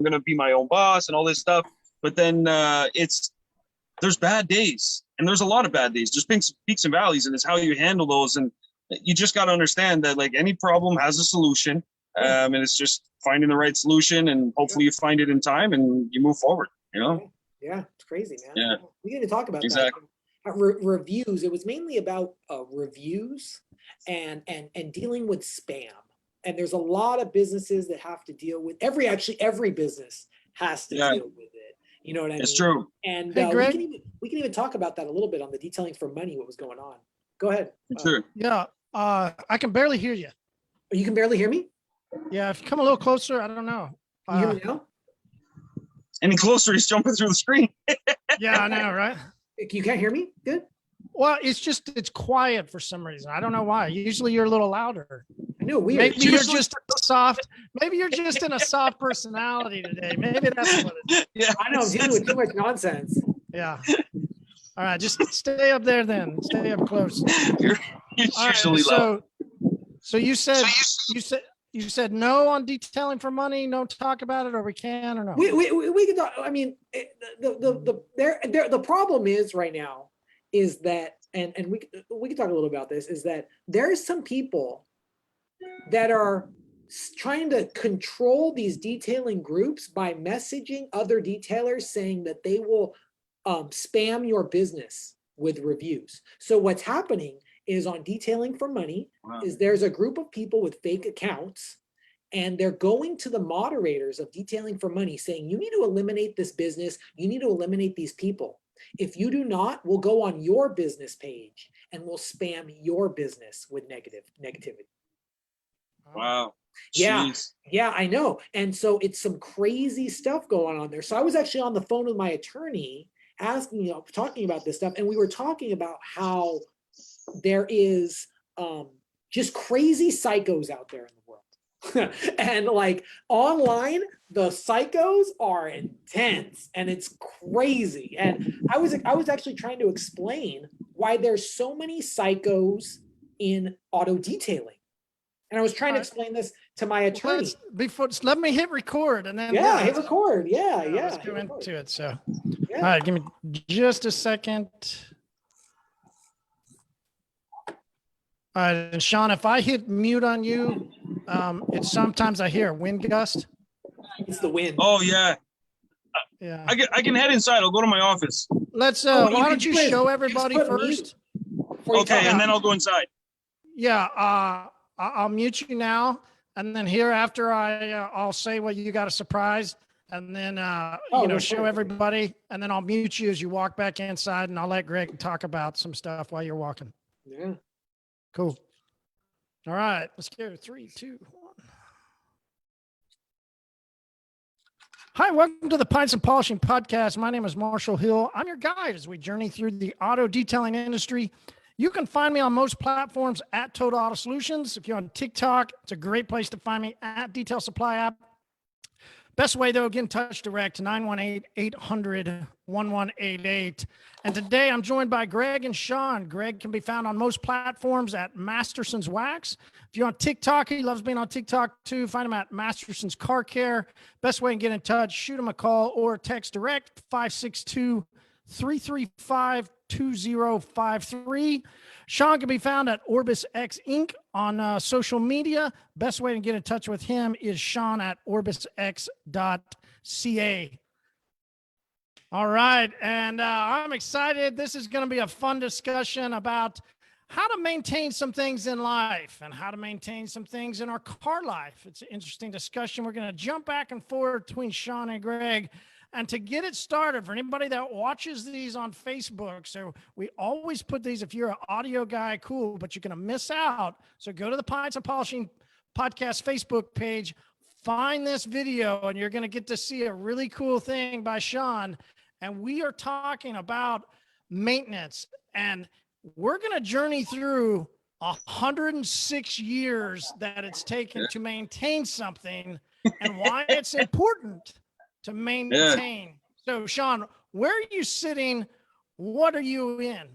going to be my own boss and all this stuff. But then there's bad days, and there's a lot of bad days. There's peaks and valleys, and it's how you handle those. And you just got to understand that like any problem has a solution, and it's just finding the right solution, and hopefully you find it in time and you move forward. You know? Yeah, it's crazy, man. Yeah, we need to talk about exactly. that. Reviews. It was mainly about reviews and dealing with spam. And there's a lot of businesses that have to deal with every business has to deal with it. You know what I mean? It's true. And hey, we can even talk about that a little bit on the detailing for money, what was going on. Go ahead. Sure. Yeah. I can barely hear you. You can barely hear me? Yeah. If you come a little closer, I don't know. Can you hear me now? Any closer, he's jumping through the screen. Yeah, I know, right? You can't hear me? Good. Well, it's quiet for some reason. I don't know why. Usually you're a little louder. I know, weird. Maybe you're just soft. Maybe you're just in a soft personality today. Maybe that's what it is. Yeah, I know, I'm dealing with too much nonsense. Yeah. All right, just stay up there then. Stay up close. You're usually loud. So you said no on detailing for money. No talk about it, or we can or no. We can talk. I mean, the problem is right now is that, and we can talk a little about this, is that there's some people that are trying to control these detailing groups by messaging other detailers saying that they will spam your business with reviews. So what's happening is on detailing for money is there's a group of people with fake accounts, and they're going to the moderators of detailing for money saying, you need to eliminate this business. You need to eliminate these people. If you do not, we'll go on your business page and we'll spam your business with negativity. Wow. Yeah. Jeez. Yeah, I know. And so it's some crazy stuff going on there. So I was actually on the phone with my attorney talking about this stuff. And we were talking about how there is just crazy psychos out there in the world. And like online, the psychos are intense and it's crazy. And I was actually trying to explain why there's so many psychos in auto detailing. And I was trying to explain this to my attorney. Let me hit record and then hit record. Yeah. Let's go into it. So all right, give me just a second. All right, and Sean, if I hit mute on you, it's sometimes I hear a wind gust. It's the wind. Oh yeah. Yeah. I can head inside. I'll go to my office. Let's why don't you show everybody first? Okay, and then I'll go inside. Yeah, I'll mute you now, and then hereafter I'll say what you got a surprise, and then show everybody, and then I'll mute you as you walk back inside, and I'll let Greg talk about some stuff while you're walking. Yeah. Cool. All right, let's go. 3, 2, 1. Hi, welcome to the Pints and Polishing podcast. My name is Marshall Hill. I'm your guide as we journey through the auto detailing industry. You can find me on most platforms at Total Auto Solutions. If you're on TikTok, it's a great place to find me at Detail Supply App. Best way, though, get in touch direct to 918-800-1188. And today I'm joined by Greg and Sean. Greg can be found on most platforms at Masterson's Wax. If you're on TikTok, he loves being on TikTok too. Find him at Masterson's Car Care. Best way to get in touch, shoot him a call or text direct 562-335-2053. Sean can be found at OrbisX Inc. on social media. Best way to get in touch with him is Sean at orbisx.ca. All right, and I'm excited. This is going to be a fun discussion about how to maintain some things in life and how to maintain some things in our car life. It's an interesting discussion. We're going to jump back and forth between Sean and Greg. And to get it started, for anybody that watches these on Facebook, so we always put these, if you're an audio guy, cool, but you're going to miss out. So go to the Pints and Polishing podcast Facebook page, find this video, and you're going to get to see a really cool thing by Sean. And we are talking about maintenance. And we're going to journey through 106 years that it's taken to maintain something and why it's important to maintain. Yeah. So Sean, where are you sitting? What are you in?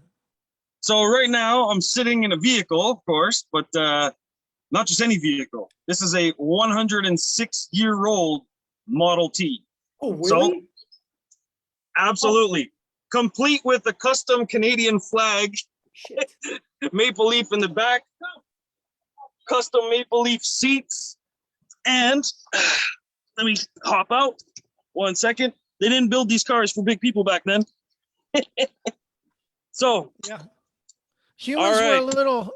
So right now I'm sitting in a vehicle, of course, but not just any vehicle. This is a 106-year-old Model T. Oh, really? So absolutely. Complete with the custom Canadian flag, Shit. maple leaf in the back, custom maple leaf seats, and let me hop out 1 second. They didn't build these cars for big people back then. So Yeah. Humans all were a right. little,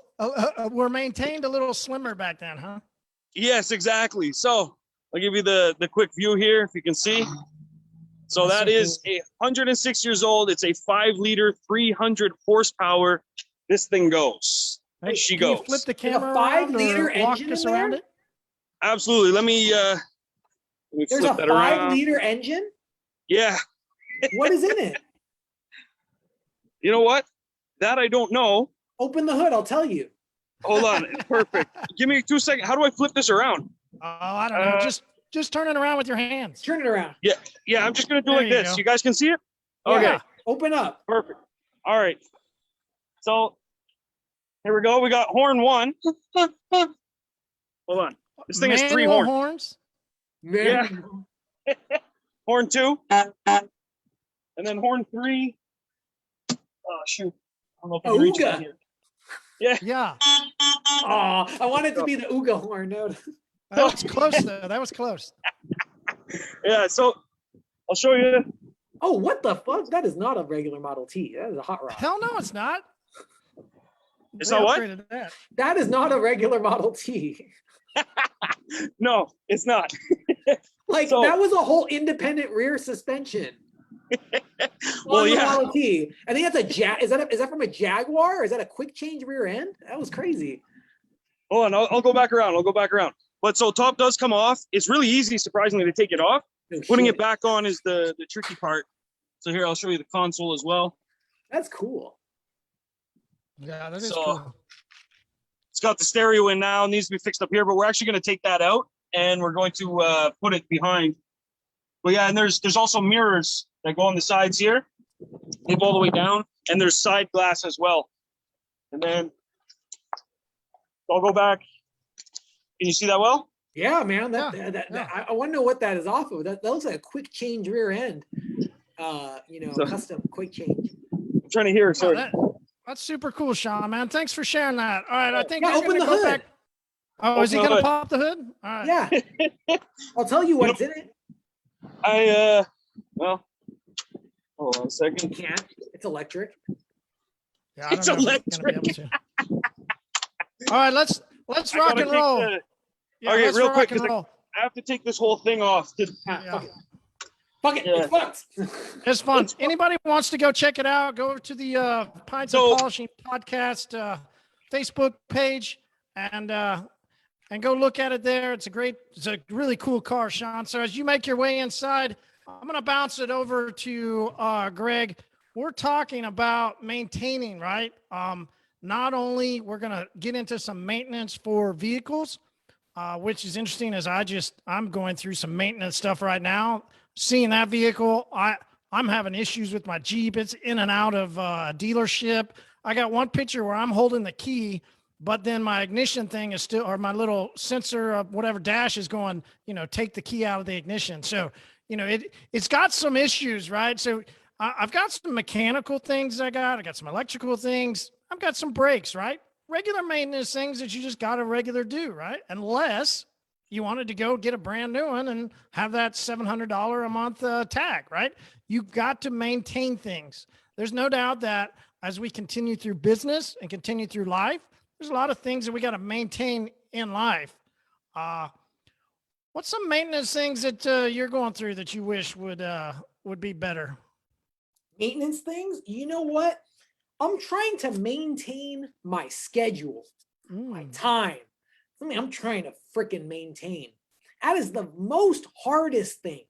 were maintained a little slimmer back then, huh? Yes, exactly. So I'll give you the quick view here, if you can see. So That's that so is cool. 106 years old. It's a 5-liter, 300 horsepower. This thing goes. Hey, And she can you goes. flip the There's a camera around 5-liter or walk engine us in around there? it? Absolutely. Let me There's flip a that around. 5-liter engine? Yeah. What is in it? You know what? That I don't know. Open the hood, I'll tell you. Hold on. Perfect. Give me 2 seconds. How do I flip this around? Oh, I don't know. Just turn it around with your hands. Turn it around. Yeah, I'm just going to do There like you this. go. You guys can see it? Yeah. Okay. Open up. Perfect. All right. So here we go. We got horn 1. Hold on. This thing has 3 Manual horns. horns. Yeah. Horn 2. And then horn 3. Oh, shoot. I don't know if I can reach it Ooga. here. Yeah. Yeah. Oh, I want it to be the Ooga horn. No. That was close though. That was close. Yeah. So I'll show you. Oh, what the fuck? That is not a regular Model T. That is a hot rod. Hell no, it's not. It's They not what? upgraded that. That is not a regular Model T. No, it's not. Like So- that was a whole independent rear suspension. Well, on the yeah. Model T. I think that's a is that from a Jaguar? Or is that a quick change rear end? That was crazy. Hold on. I'll go back around. I'll go back around. But so top does come off. It's really easy, surprisingly, to take it off. Oh, Putting shit. it back on is the tricky part. So here, I'll show you the console as well. That's cool. Yeah, that is So- cool. It's got the stereo in now. It needs to be fixed up here, but we're actually going to take that out and we're going to put it behind. But yeah, and there's also mirrors that go on the sides here. They go all the way down, and there's side glass as well. And then I'll go back. Can you see that well? Yeah, man. Yeah. I want to know what that is off of. That looks like a quick change rear end. So- Custom quick change. I'm trying to hear. Oh, Sorry. that's super cool, Sean, man. Thanks for sharing that. All right, I think Yeah, you're open gonna the go hood. back. Oh, is he Open the gonna hood. pop the hood? All right. Yeah. I'll tell you what's in it. Well, hold on a second. You can't. It's electric. Yeah, I It's don't know if he's gonna be able to. All right, let's I rock gotta and take roll. the- Yeah, Okay, let's real rock quick, and 'cause roll. I have to take this whole thing off. Ah, Yeah. Fuck it. Fuck it. Yeah. It's fucked. It's fun. Anybody wants to go check it out, go over to the Pints So- and Polishing podcast Facebook page and go look at it there. It's a really cool car, Sean. So as you make your way inside, I'm gonna bounce it over to Greg. We're talking about maintaining, right? Not only we're gonna get into some maintenance for vehicles, which is interesting as I'm going through some maintenance stuff right now. Seeing that vehicle, I'm having issues with my Jeep. It's in and out of dealership. I got one picture where I'm holding the key, but then my ignition thing is still, or my little sensor of whatever dash is going, take the key out of the ignition. So, it's got some issues, right? So I've got some mechanical things I got some electrical things. I've got some brakes, right? Regular maintenance things that you just got to regular do, right? Unless you wanted to go get a brand new one and have that $700 a month tag, right? You've got to maintain things. There's no doubt that as we continue through business and continue through life, there's a lot of things that we got to maintain in life. What's some maintenance things that you're going through that you wish would be better? Maintenance things. You know what? I'm trying to maintain my schedule, my time. Something I'm trying to freaking maintain. That is the most hardest thing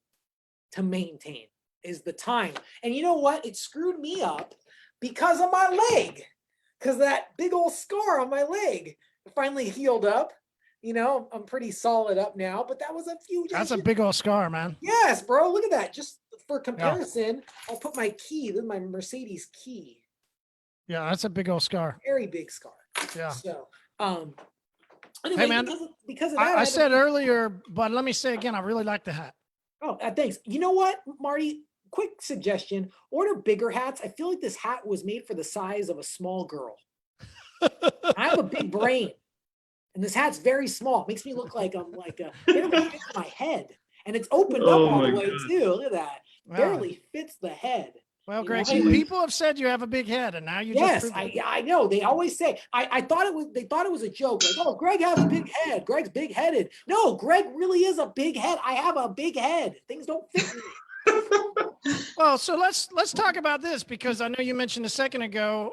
to maintain is the time. And you know what? It screwed me up because of my leg. Because that big old scar on my leg finally healed up. I'm pretty solid up now, but that was a few. That's a big old scar, man. Yes, bro. Look at that. Just for comparison, I'll put my key. This is my Mercedes key. Yeah, that's a big old scar. Very big scar. Yeah. So, anyway, Hey, man, because of that, I said earlier, but let me say again, I really like the hat. Oh, thanks. You know what, Marty? Quick suggestion: order bigger hats. I feel like this hat was made for the size of a small girl. I have a big brain, and this hat's very small. Makes me look like I'm like barely fits my head, and it's opened up Oh all my the way God. too. Look at that. Wow. Barely fits the head. Well, You Greg, know? people have said you have a big head, and now you just Yes, proved it. I know. They always say I thought it was they thought it was a joke. Like, oh, Greg has a big head. Greg's big headed. No, Greg really is a big head. I have a big head. Things don't fit me. Well, so let's talk about this, because I know you mentioned a second ago,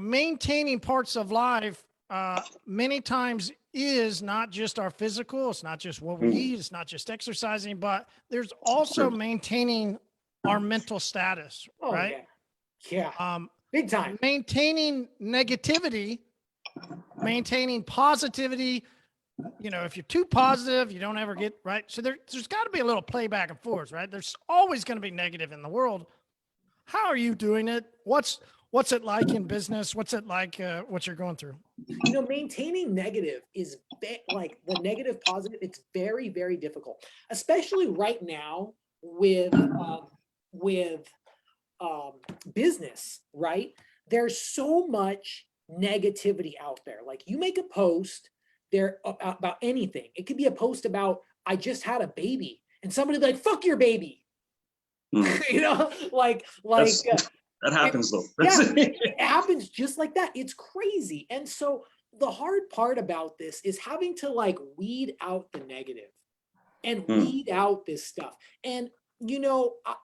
maintaining parts of life many times is not just our physical, it's not just what we eat, it's not just exercising, but there's also maintaining our mental status, Oh, right? Yeah. Big time. Maintaining negativity, maintaining positivity. If you're too positive, you don't ever get right. So there's got to be a little play back and forth, right? There's always going to be negative in the world. How are you doing it? What's it like in business? What's it like? What you're going through? Maintaining negative is like the negative positive. It's very, very difficult, especially right now with business, right? There's so much negativity out there. Like, you make a post there about anything. It could be a post about, I just had a baby, and somebody like, fuck your baby. Like that happens though. it happens just like that. It's crazy. And so the hard part about this is having to like weed out the negative and weed out this stuff. And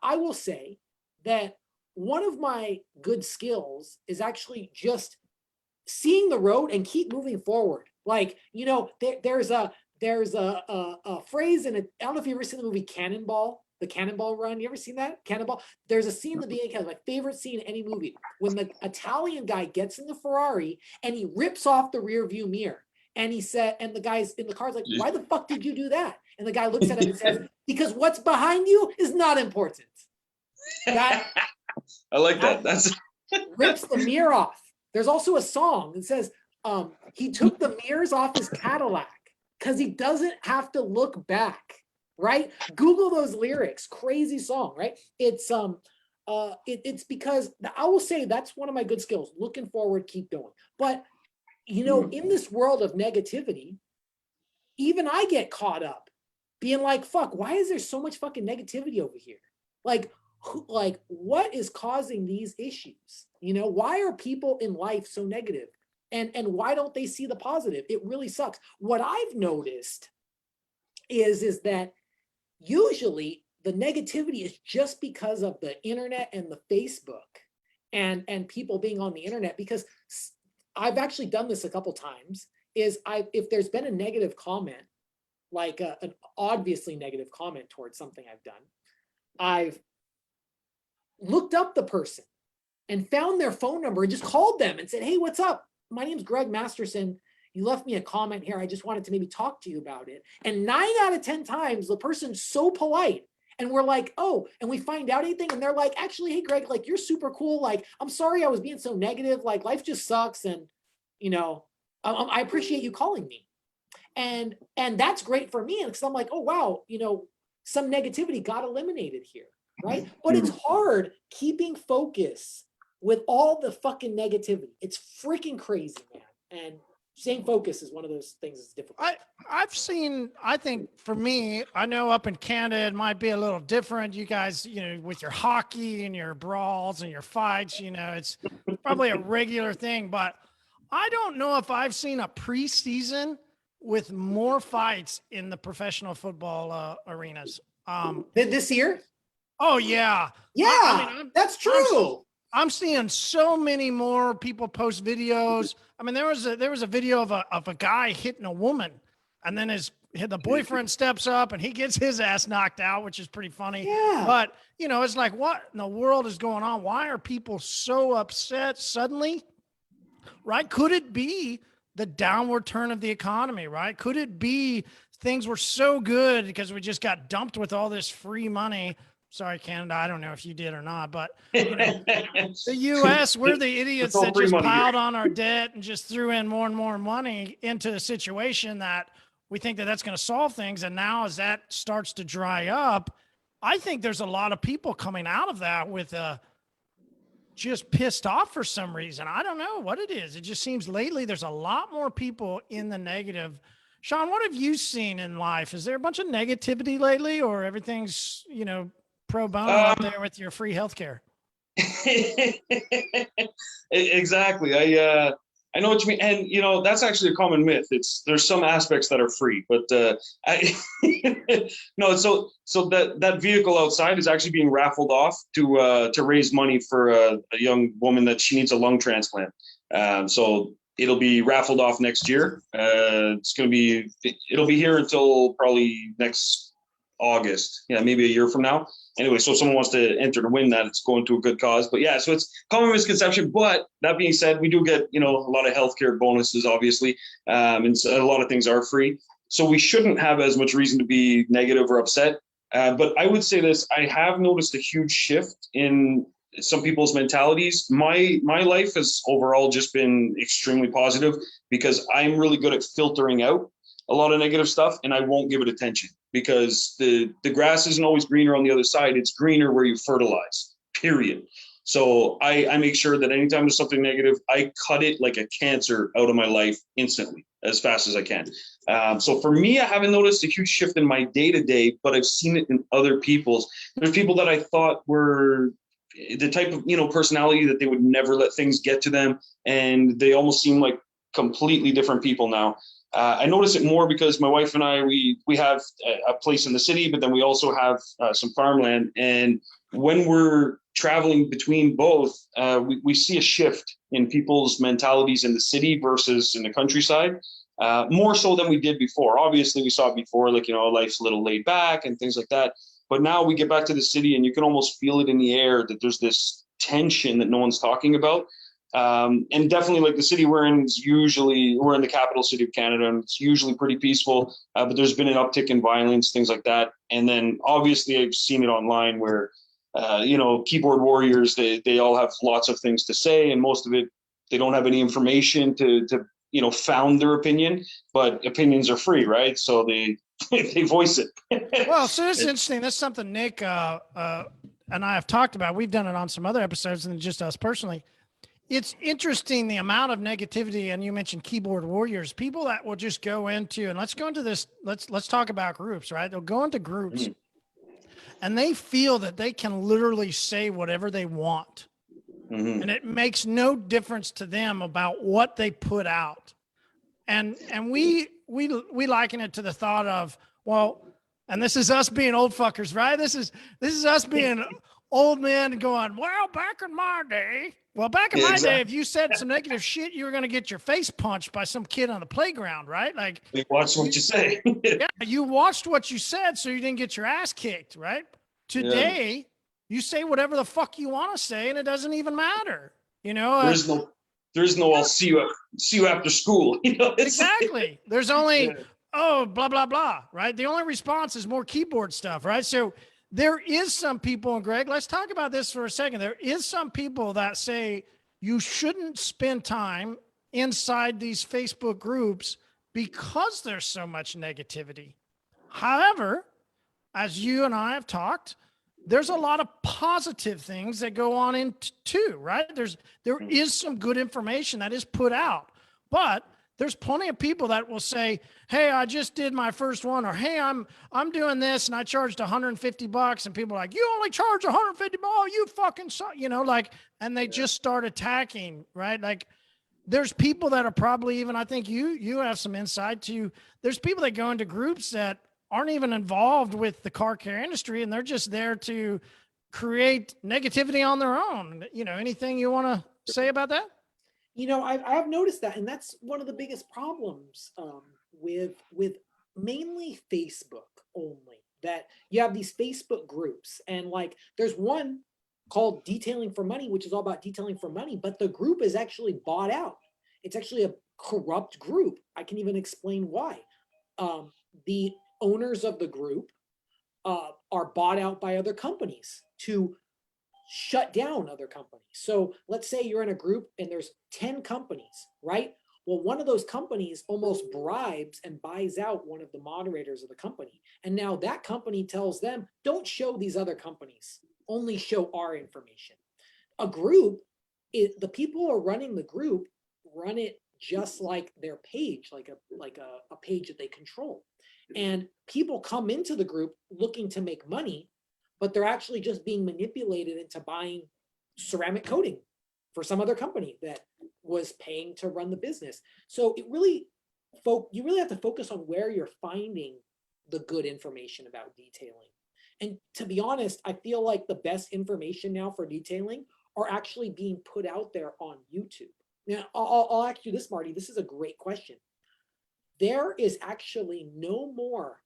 I will say that one of my good skills is actually just seeing the road and keep moving forward. Like, there's a phrase in it. I don't know if you ever seen the movie Cannonball, the Cannonball Run. You ever seen that? Cannonball. There's a scene in the beginning, kind of my favorite scene in any movie, when the Italian guy gets in the Ferrari and he rips off the rear view mirror. And he said, and the guy's in the car's like, why the fuck did you do that? And the guy looks at him and says, because what's behind you is not important. I like that. That's rips the mirror off. There's also a song that says he took the mirrors off his Cadillac because he doesn't have to look back, right? Google those lyrics. Crazy song, right? It's because I will say that's one of my good skills. Looking forward, keep going. But in this world of negativity, even I get caught up being like, fuck, why is there so much fucking negativity over here? Like, what is causing these issues? Why are people in life so negative? And why don't they see the positive? It really sucks. What I've noticed is that usually the negativity is just because of the internet and the Facebook and people being on the internet, because I've actually done this a couple times. If there's been a negative comment, like an obviously negative comment towards something I've done, I've looked up the person and found their phone number and just called them and said, hey, what's up? My name's Greg Masterson. You left me a comment here. I just wanted to maybe talk to you about it. And 9 out of 10 times, the person's so polite. And we're like, oh, and we find out anything. And they're like, actually, hey, Greg, like, you're super cool. Like, I'm sorry I was being so negative. Like, life just sucks. And, I appreciate you calling me. And that's great for me. And because I'm like, oh, wow, some negativity got eliminated here. Right. But it's hard keeping focus with all the fucking negativity. It's freaking crazy, man. And staying focused is one of those things that's difficult. I think for me, I know up in Canada, it might be a little different. You guys, with your hockey and your brawls and your fights, it's probably a regular thing, but I don't know if I've seen a preseason with more fights in the professional football arenas. This year? Oh yeah. Yeah, that's true. I'm seeing so many more people post videos. I mean, there was a video of a guy hitting a woman, and then the boyfriend steps up and he gets his ass knocked out, which is pretty funny. Yeah. But it's like, what in the world is going on? Why are people so upset suddenly? Right? Could it be the downward turn of the economy? Right? Could it be things were so good because we just got dumped with all this free money? Sorry, Canada. I don't know if you did or not, but the U.S., we're the idiots that just piled on our debt and just threw in more and more money into a situation that we think that that's going to solve things. And now as that starts to dry up, I think there's a lot of people coming out of that with just pissed off for some reason. I don't know what it is. It just seems lately there's a lot more people in the negative. Sean, what have you seen in life? Is there a bunch of negativity lately, or everything's, pro bono out there with your free healthcare? Exactly. I know what you mean, and that's actually a common myth. There's some aspects that are free, but no. So that vehicle outside is actually being raffled off to raise money for a young woman that she needs a lung transplant. So it'll be raffled off next year. It'll be here until probably next August. Yeah, maybe a year from now. Anyway, so if someone wants to enter to win that, it's going to a good cause. But yeah, so it's common misconception. But that being said, we do get, a lot of healthcare bonuses, obviously. And so a lot of things are free. So we shouldn't have as much reason to be negative or upset. But I would say this, I have noticed a huge shift in some people's mentalities. My life has overall just been extremely positive because I'm really good at filtering out a lot of negative stuff, and I won't give it attention because the grass isn't always greener on the other side. It's greener where you fertilize, period. So I make sure that anytime there's something negative, I cut it like a cancer out of my life instantly, as fast as I can. So for me, I haven't noticed a huge shift in my day-to-day, but I've seen it in other people's. There's people that I thought were the type of, personality that they would never let things get to them, and they almost seem like completely different people now. I notice it more because my wife and I, we have a place in the city, but then we also have some farmland. And when we're traveling between both, we see a shift in people's mentalities in the city versus in the countryside, more so than we did before. Obviously, we saw it before, life's a little laid back and things like that. But now we get back to the city and you can almost feel it in the air that there's this tension that no one's talking about. And definitely, like, the city we're in we're in the capital city of Canada, and it's usually pretty peaceful, but there's been an uptick in violence, things like that. And then obviously I've seen it online where, keyboard warriors, they all have lots of things to say, and most of it, they don't have any information to found their opinion, but opinions are free, right? So they voice it. Well, so it's interesting. That's something Nick and I have talked about. We've done it on some other episodes than just us personally. It's interesting the amount of negativity, and you mentioned keyboard warriors, people that will just go into, and let's go into this, let's talk about groups, right? They'll go into groups and they feel that they can literally say whatever they want. Mm-hmm. And it makes no difference to them about what they put out. And we liken it to the thought of, well, and this is us being old fuckers, right? This is us being old men going, well, back in my day. Well, back in my day, if you said some negative shit, you were going to get your face punched by some kid on the playground, right? Like, you watched what you say. Yeah, you watched what you said, so you didn't get your ass kicked, right? Today, you say whatever the fuck you want to say, and it doesn't even matter. There's no I'll see you after school. Exactly. There's only blah blah blah, right? The only response is more keyboard stuff, right? So there is some people, and Greg, let's talk about this for a second. There is some people that say you shouldn't spend time inside these Facebook groups because there's so much negativity. However, as you and I have talked, there's a lot of positive things that go on in too, right? There is some good information that is put out, but there's plenty of people that will say, hey, I just did my first one, or hey, I'm doing this and I charged $150, and people are like, you only charge $150, you fucking suck, and they just start attacking, right? Like, there's people that are probably even, I think you have some insight to, there's people that go into groups that aren't even involved with the car care industry, and they're just there to create negativity on their own. Anything you want to say about that? I've noticed that, and that's one of the biggest problems with mainly Facebook only, that you have these Facebook groups, and like there's one called Detailing for Money, which is all about detailing for money, but the group is actually bought out. It's actually a corrupt group. I can even explain why. The owners of the group are bought out by other companies to shut down other companies. So let's say you're in a group and there's 10 companies, right? Well, one of those companies almost bribes and buys out one of the moderators of the company. And now that company tells them, don't show these other companies, only show our information. A group, the people who are running the group run it just like their page, like a page that they control. And people come into the group looking to make money, but they're actually just being manipulated into buying ceramic coating for some other company that was paying to run the business. So it really, you really have to focus on where you're finding the good information about detailing. And to be honest, I feel like the best information now for detailing are actually being put out there on YouTube. Now, I'll ask you this, Marty. This is a great question. There is actually no more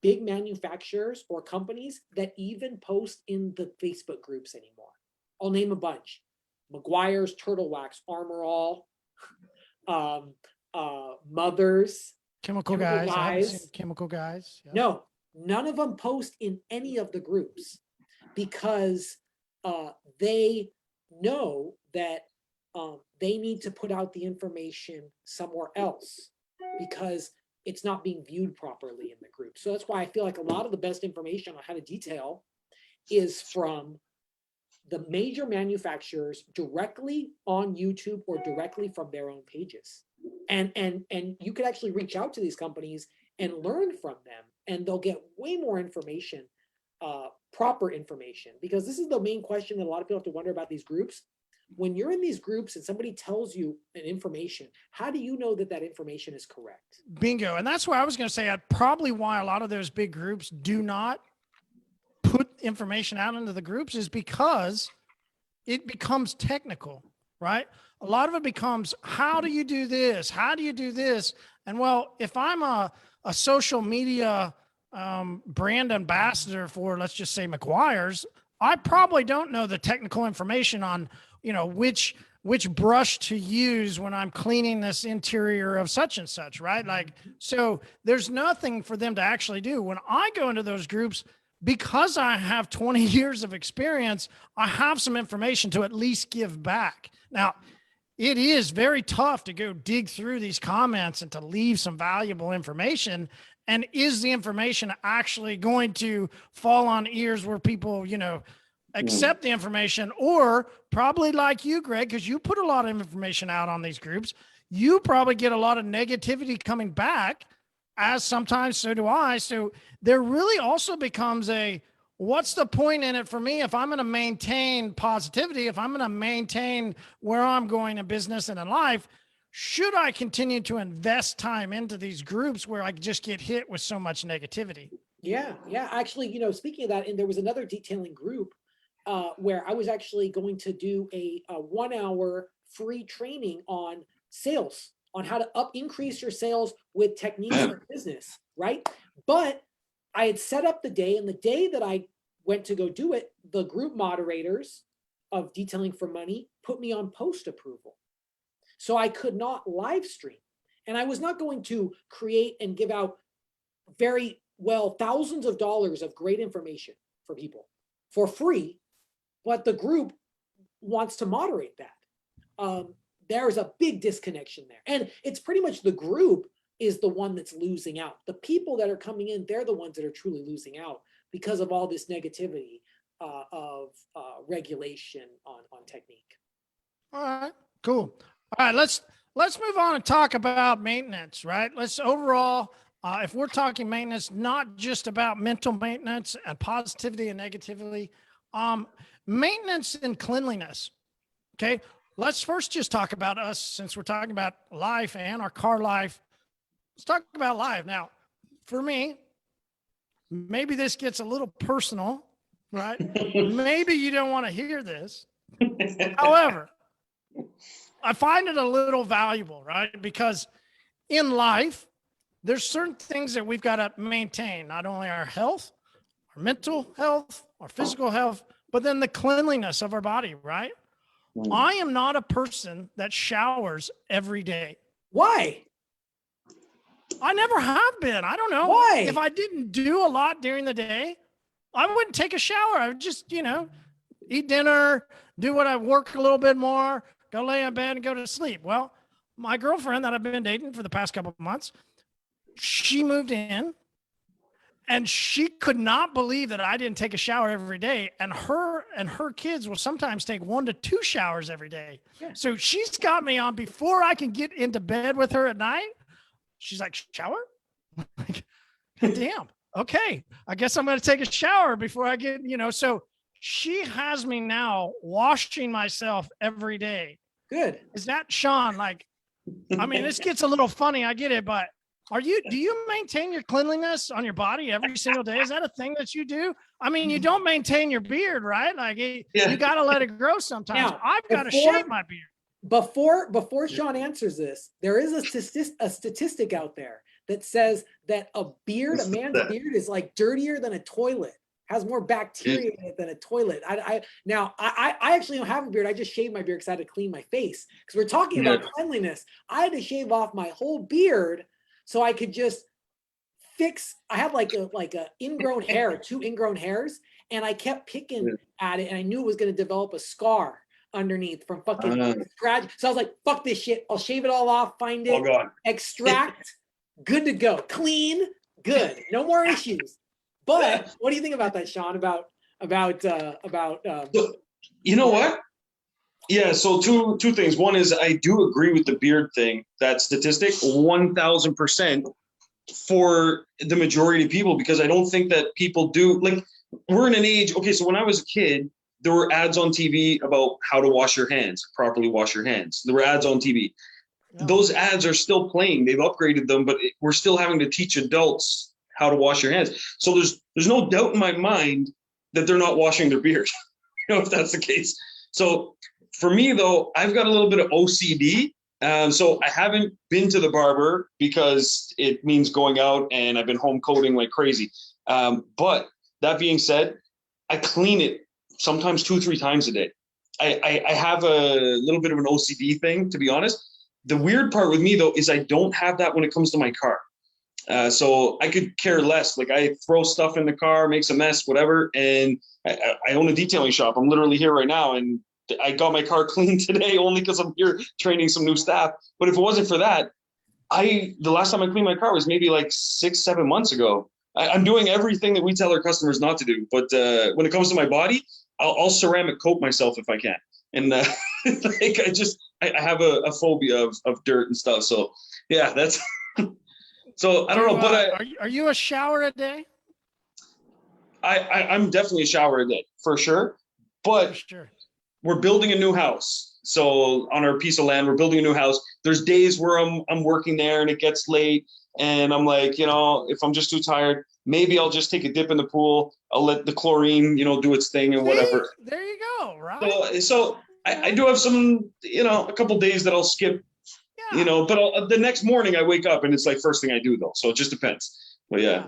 big manufacturers or companies that even post in the Facebook groups anymore. I'll name a bunch. Meguiar's, Turtle Wax, Armor All, Mothers, Chemical Guys. I haven't seen Chemical Guys. Yeah. No, none of them post in any of the groups because they know that they need to put out the information somewhere else because it's not being viewed properly in the group. So that's why I feel like a lot of the best information on how to detail is from the major manufacturers directly on YouTube or directly from their own pages. And you could actually reach out to these companies and learn from them, and they'll get way more information, proper information, because this is the main question that a lot of people have to wonder about these groups. When you're in these groups and somebody tells you an information, how do you know that that information is correct? Bingo. And that's why I was going to say, probably why a lot of those big groups do not put information out into the groups is because it becomes technical, right? A lot of it becomes, how do you do this? How do you do this? And well, if I'm a social media brand ambassador for, let's just say, Meguiar's, I probably don't know the technical information on, which brush to use when I'm cleaning this interior of such and such, right? Like, so there's nothing for them to actually do. When I go into those groups, because I have 20 years of experience, I have some information to at least give back. Now, it is very tough to go dig through these comments and to leave some valuable information. And is the information actually going to fall on ears where people, accept the information? Or probably like you, Greg, because you put a lot of information out on these groups, you probably get a lot of negativity coming back, as sometimes so do I. So there really also becomes what's the point in it for me if I'm going to maintain positivity, if I'm going to maintain where I'm going in business and in life? Should I continue to invest time into these groups where I just get hit with so much negativity? Yeah. Actually, speaking of that, and there was another detailing group where I was actually going to do a 1 hour free training on sales, on how to increase your sales with techniques for business, right? But I had set up the day, and the day that I went to go do it, the group moderators of Detailing for Money put me on post approval. So I could not live stream. And I was not going to create and give out thousands of dollars of great information for people for free, but the group wants to moderate that. There's a big disconnection there. And it's pretty much the group is the one that's losing out. The people that are coming in, they're the ones that are truly losing out because of all this negativity of regulation on technique. All right, cool. All right, let's move on and talk about maintenance, right? Let's overall, if we're talking maintenance, not just about mental maintenance and positivity and negativity, maintenance and cleanliness. Okay, let's first just talk about us, since we're talking about life and our car life. Let's talk about life. Now, for me, maybe this gets a little personal, right? Maybe you don't want to hear this. However, I find it a little valuable, right? Because in life, there's certain things that we've got to maintain, not only our health, our mental health, our physical health, but then the cleanliness of our body, right? I am not a person that showers every day. Why? I never have been. I don't know. Why? If I didn't do a lot during the day, I wouldn't take a shower. I would just, eat dinner, do what I work a little bit more, go lay in bed and go to sleep. Well, my girlfriend that I've been dating for the past couple of months, she moved in and she could not believe that I didn't take a shower every day. And her kids will sometimes take 1 to 2 showers every day. Yeah. So she's got me on before I can get into bed with her at night. She's like, shower? Like, damn. Okay. I guess I'm going to take a shower before I get, so she has me now washing myself every day. Good. Is that Sean? Like, I mean, this gets a little funny. I get it, but do you maintain your cleanliness on your body every single day? Is that a thing that you do? I mean, you don't maintain your beard, right? Like you got to let it grow sometimes. Now, I've got to shave my beard. Before Sean answers this, there is a statistic out there that says that a man's beard is like dirtier than a toilet, has more bacteria in it than a toilet. I actually don't have a beard. I just shaved my beard because I had to clean my face. Because we're talking about cleanliness. I had to shave off my whole beard so I could just fix. I had like a ingrown hair, 2 ingrown hairs, and I kept picking at it, and I knew it was going to develop a scar underneath from fucking scratch. So I was like, fuck this shit. I'll shave it all off, find it, extract, good to go. Clean, good. No more issues. But what do you think about that, Sean? About you know what? Yeah, so two things. One is I do agree with the beard thing, that statistic, 1,000% for the majority of people, because I don't think that people do, like, we're in an age, okay, so when I was a kid, there were ads on TV about how to wash your hands, properly wash your hands. There were ads on TV. Yeah. Those ads are still playing. They've upgraded them, but we're still having to teach adults how to wash your hands. So there's no doubt in my mind that they're not washing their beard, if that's the case. So for me, though, I've got a little bit of OCD. So I haven't been to the barber because it means going out, and I've been home coding like crazy. But that being said, I clean it sometimes 2-3 times a day. I have a little bit of an OCD thing, to be honest. The weird part with me, though, is I don't have that when it comes to my car. So I could care less. Like, I throw stuff in the car, makes a mess, whatever. And I own a detailing shop. I'm literally here right now, and I got my car cleaned today only because I'm here training some new staff. But if it wasn't for that, the last time I cleaned my car was maybe like 6-7 months ago. I'm doing everything that we tell our customers not to do. But when it comes to my body, I'll ceramic coat myself if I can. And like I have a phobia of dirt and stuff. So yeah, that's so I don't know. But are you a shower a day? I'm definitely a shower a day for sure. But for sure. We're building a new house. So on our piece of land, we're building a new house. There's days where I'm working there and it gets late, and I'm like, if I'm just too tired, maybe I'll just take a dip in the pool. I'll let the chlorine, do its thing and whatever. There you go, right? So I do have some, a couple days that I'll skip, but the next morning I wake up and it's like first thing I do though. So it just depends. But yeah.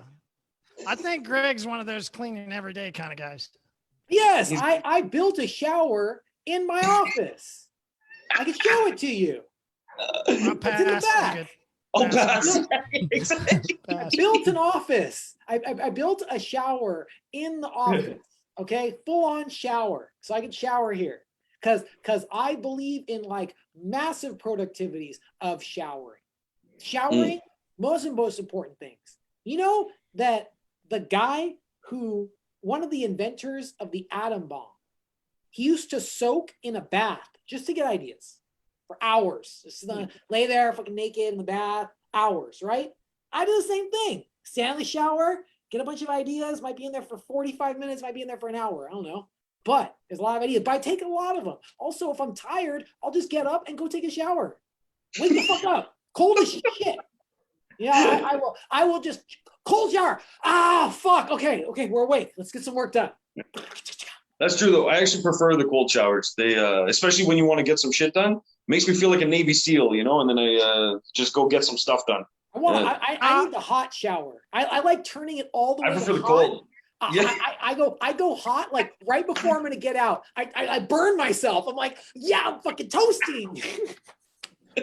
I think Greg's one of those cleaning every day kind of guys. Yes, I built a shower in my office. I can show it to you. It's in the back. I built an office. I built a shower in the office. Okay, full on shower, so I can shower here. Because I believe in like massive productivities of showering. Showering, most important things. You know that the guy one of the inventors of the atom bomb, he used to soak in a bath just to get ideas for hours. Just lay there fucking naked in the bath, hours, right? I do the same thing. Stand in the shower, get a bunch of ideas, might be in there for 45 minutes, might be in there for an hour. I don't know. But there's a lot of ideas, but I take a lot of them. Also, if I'm tired, I'll just get up and go take a shower. Wake the fuck up. Cold as shit. Yeah, I will just cold shower. Fuck. Okay, we're awake. Let's get some work done. That's true though. I actually prefer the cold showers. They especially when you want to get some shit done. Makes me feel like a Navy SEAL, and then I just go get some stuff done. I need the hot shower. I like turning it all the way. I prefer the hot. cold. Yeah. I go hot like right before I'm gonna get out. I burn myself. I'm like, yeah, I'm fucking toasting.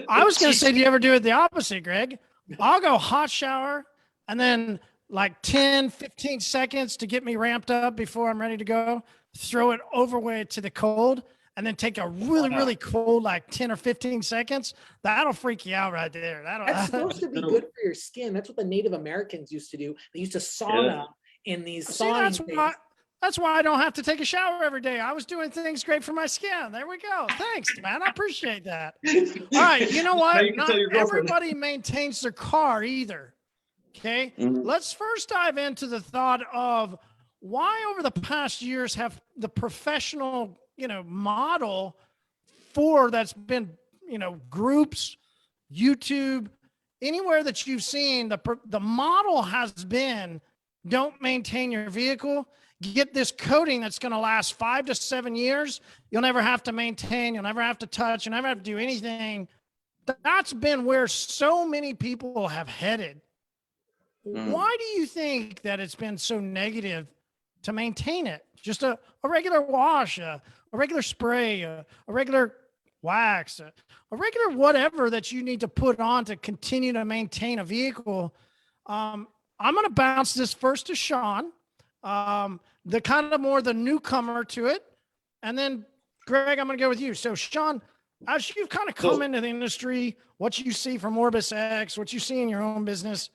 I was gonna say, do you ever do it the opposite, Greg? I'll go hot shower and then like 10-15 seconds to get me ramped up before I'm ready to go. Throw it overweight to the cold, and then take a really cold, like 10 or 15 seconds, that'll freak you out right there. That's supposed to be good for your skin. That's what the Native Americans used to do. They used to sauna in these saunas. That's why I don't have to take a shower every day. I was doing things great for my skin. There we go. Thanks, man. I appreciate that. All right. You know what? Not everybody maintains their car either. Okay. Let's first dive into the thought of why over the past years have the professional, model for that's been, groups, YouTube, anywhere that you've seen, the model has been, don't maintain your vehicle. Get this coating that's going to last 5 to 7 years. You'll never have to maintain. You'll never have to touch. You'll never have to do anything. That's been where so many people have headed. Why do you think that it's been so negative to maintain it? Just a regular wash, a regular spray, a regular wax, a regular whatever that you need to put on to continue to maintain a vehicle. I'm going to bounce this first to Sean. The kind of more the newcomer to it. And then Greg, I'm going to go with you. So Sean, as you've kind of come into the industry, what you see from OrbisX, what you see in your own business.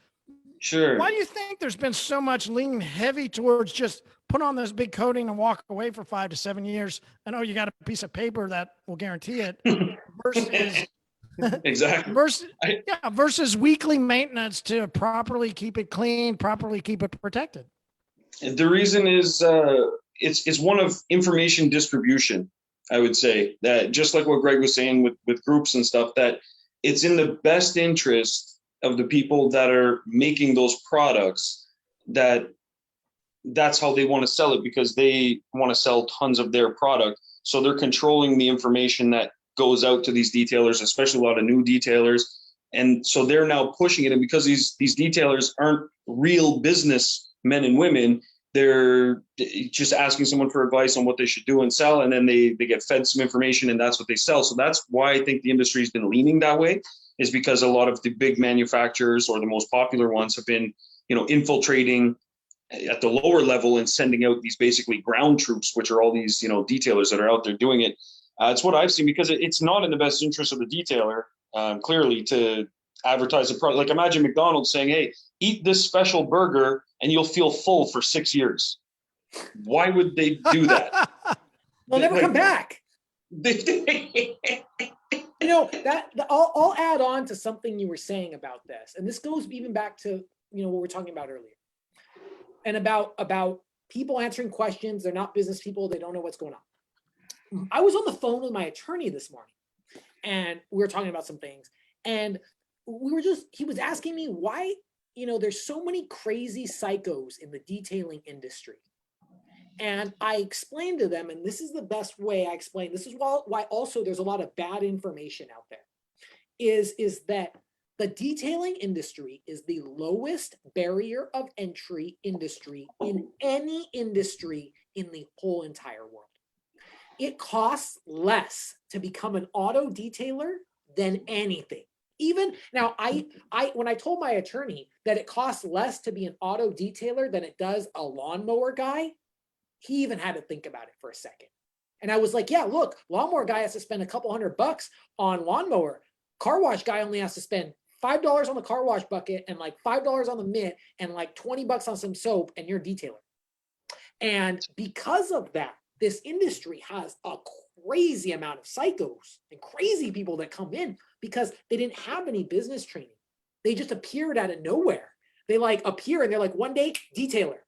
Sure. Why do you think there's been so much lean heavy towards just put on this big coating and walk away for 5 to 7 years? I know you got a piece of paper that will guarantee it versus exactly. Versus weekly maintenance to properly keep it clean, properly keep it protected. The reason is it's one of information distribution. I would say that just like what Greg was saying with groups and stuff, that it's in the best interest of the people that are making those products that's how they want to sell it, because they want to sell tons of their product. So they're controlling the information that goes out to these detailers, especially a lot of new detailers. And so they're now pushing it. And because these detailers aren't real business men and women, they're just asking someone for advice on what they should do and sell, and then they get fed some information and that's what they sell. So that's why I think the industry has been leaning that way, is because a lot of the big manufacturers, or the most popular ones, have been infiltrating at the lower level and sending out these basically ground troops, which are all these detailers that are out there doing it. It's what I've seen, because it's not in the best interest of the detailer, clearly, to advertise a product. Like, imagine McDonald's saying, hey, eat this special burger and you'll feel full for 6 years. Why would they do that? They'll never come back. I'll add on to something you were saying about this. And this goes even back to, what we were talking about earlier. And about people answering questions. They're not business people. They don't know what's going on. I was on the phone with my attorney this morning, and we were talking about some things. And he was asking me why, there's so many crazy psychos in the detailing industry. And I explained to them, and this is the best way I explain, this is why also there's a lot of bad information out there, is that the detailing industry is the lowest barrier of entry industry in any industry in the whole entire world. It costs less to become an auto detailer than anything. Even now, when I told my attorney that it costs less to be an auto detailer than it does a lawnmower guy, he even had to think about it for a second. And I was like, yeah, look, lawnmower guy has to spend a couple $100 on lawnmower. Car wash guy only has to spend $5 on the car wash bucket and like $5 on the mitt and like $20 on some soap, and you're a detailer. And because of that, this industry has a crazy amount of psychos and crazy people that come in because they didn't have any business training. They just appeared out of nowhere. They appear and they're like, one day detailer.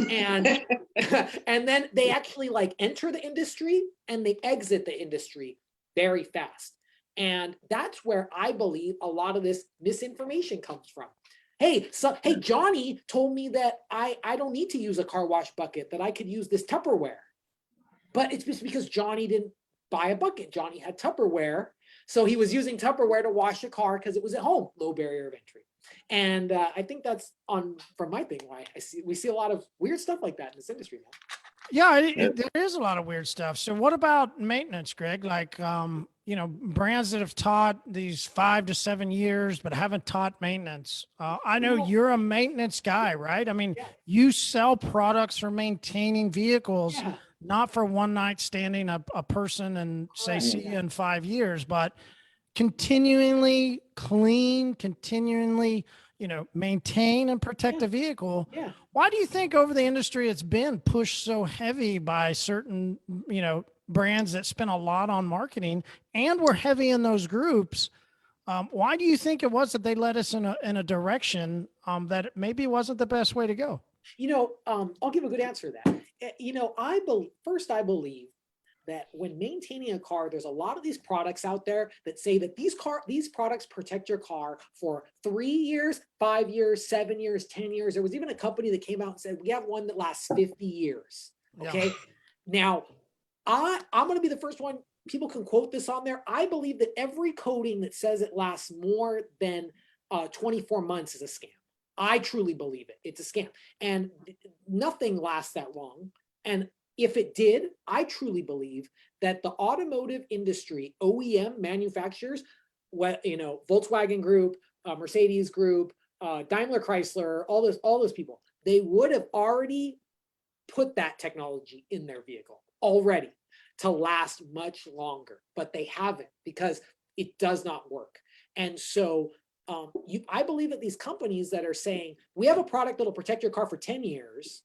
And and then they actually enter the industry and they exit the industry very fast. And that's where I believe a lot of this misinformation comes from. Hey, Johnny told me that I don't need to use a car wash bucket, that I could use this Tupperware. But it's just because Johnny didn't buy a bucket. Johnny had Tupperware. So he was using Tupperware to wash the car because it was at home, low barrier of entry. And I think that's from my thing, why we see a lot of weird stuff like that in this industry now. Yeah, there is a lot of weird stuff. So what about maintenance, Greg? Brands that have taught these 5 to 7 years, but haven't taught maintenance. I know you're a maintenance guy, right? I mean, you sell products for maintaining vehicles. Yeah. not for one night standing a person and say, see you in 5 years, but continually clean, continually, maintain and protect the vehicle. Yeah. Why do you think over the industry it's been pushed so heavy by certain, brands that spend a lot on marketing and were heavy in those groups? Why do you think it was that they led us in a direction that maybe wasn't the best way to go? I'll give a good answer to that. I believe that when maintaining a car, there's a lot of these products out there that say that these products protect your car for 3 years, 5 years, 7 years, 10 years. There was even a company that came out and said, we have one that lasts 50 years. Okay. Yeah. Now, I'm going to be the first one. People can quote this on there. I believe that every coating that says it lasts more than 24 months is a scam. I truly believe it. It's a scam. And nothing lasts that long. And if it did, I truly believe that the automotive industry, OEM manufacturers, Volkswagen Group, Mercedes Group, Daimler Chrysler, all those people, they would have already put that technology in their vehicle already to last much longer, but they haven't because it does not work. And so I believe that these companies that are saying, we have a product that'll protect your car for 10 years,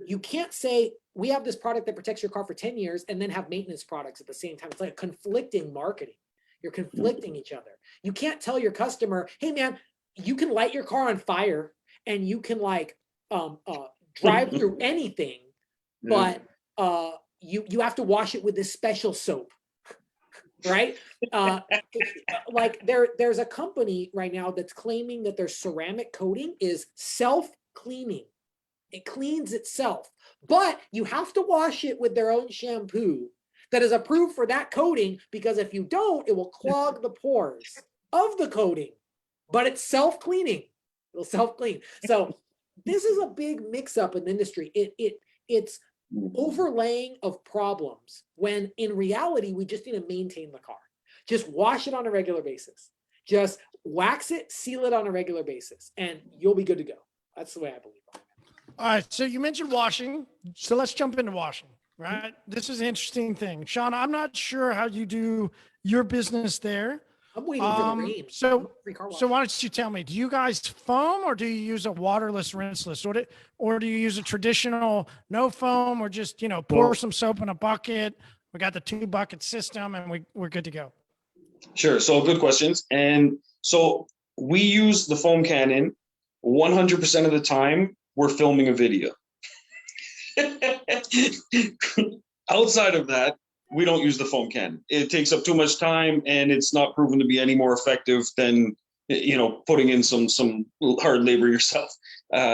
you can't say, we have this product that protects your car for 10 years and then have maintenance products at the same time. It's like conflicting marketing. You're conflicting each other. You can't tell your customer, hey man, you can light your car on fire and you can drive through anything, but you have to wash it with this special soap. Right? There's a company right now that's claiming that their ceramic coating is self-cleaning. It cleans itself, but you have to wash it with their own shampoo that is approved for that coating, because if you don't, it will clog the pores of the coating, but it's self-cleaning. It'll self-clean. So this is a big mix-up in the industry. It's overlaying of problems when in reality, we just need to maintain the car. Just wash it on a regular basis. Just wax it, seal it on a regular basis, and you'll be good to go. That's the way I believe it. All right. So you mentioned washing. So let's jump into washing, right? This is an interesting thing. Sean, I'm not sure how you do your business there. I'm waiting for the rain. So why don't you tell me, do you guys foam or do you use a waterless, rinseless? Or do you use a traditional no foam or just, pour some soap in a bucket? We got the 2-bucket system and we're good to go. Sure. So good questions. And so we use the foam cannon 100% of the time. We're filming a video. Outside of that, we don't use the foam cannon. It takes up too much time and it's not proven to be any more effective than, putting in some hard labor yourself.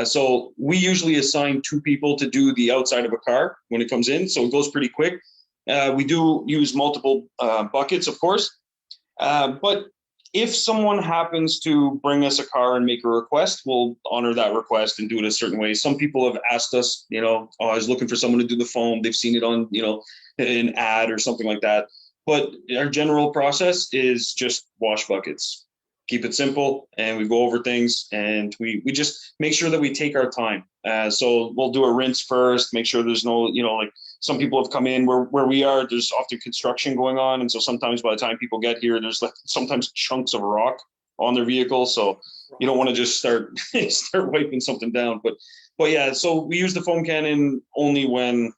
So we usually assign 2 people to do the outside of a car when it comes in. So it goes pretty quick. We do use multiple buckets, of course. But if someone happens to bring us a car and make a request, we'll honor that request and do it a certain way. Some people have asked us, I was looking for someone to do the foam. They've seen it on, an ad or something like that. But our general process is just wash buckets. Keep it simple, and we go over things, and we just make sure that we take our time. So we'll do a rinse first, make sure there's no, some people have come in where we are, there's often construction going on. And so sometimes by the time people get here, there's sometimes chunks of rock on their vehicle. So you don't want to just start wiping something down. But yeah, so we use the foam cannon only when,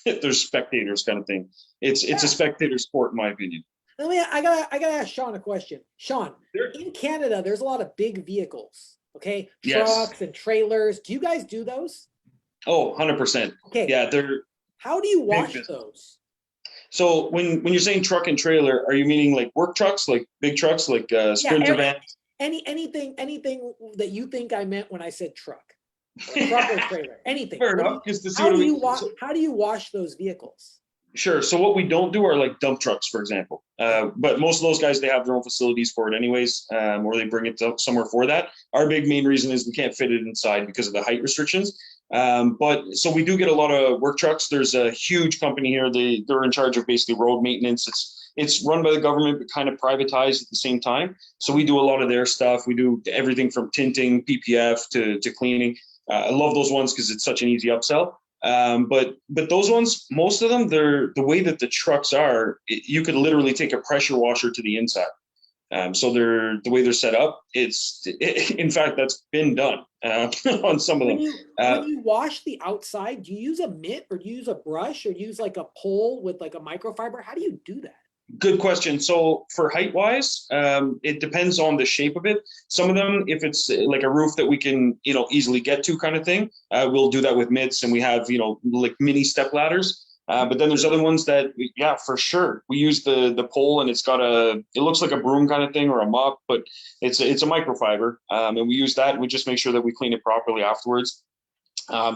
there's spectators kind of thing. It's a spectator sport, in my opinion. I gotta ask Sean a question. Sean, in Canada, there's a lot of big vehicles, okay? Trucks and trailers. Do you guys do those? Oh, 100%. Okay. Yeah, they're. How do you wash those? So when you're saying truck and trailer, are you meaning like work trucks, like big trucks, like Sprinter vans? Anything that you think I meant when I said truck or trailer, anything. Fair enough. How do you wash those vehicles? Sure. So what we don't do are like dump trucks, for example. But most of those guys, they have their own facilities for it anyways, or they bring it somewhere for that. Our main reason is we can't fit it inside because of the height restrictions. But so we do get a lot of work trucks. There's a huge company here. They're in charge of basically road maintenance. It's run by the government, but kind of privatized at the same time. So we do a lot of their stuff. We do everything from tinting, PPF to cleaning. I love those ones because it's such an easy upsell. But those ones, most of them, they're the way that the trucks are. You could literally take a pressure washer to the inside. So they're the way they're set up. In fact, that's been done on some of them. When you wash the outside, do you use a mitt or do you use a brush or use like a pole with like a microfiber? How do you do that? Good question. So for height wise, it depends on the shape of it. Some of them, if it's like a roof that we can, easily get to kind of thing, we'll do that with mitts, and we have, like mini step ladders. But then there's other ones that, yeah, for sure. We use the pole, and it looks like a broom kind of thing or a mop, but it's a microfiber. And we use that, and we just make sure that we clean it properly afterwards.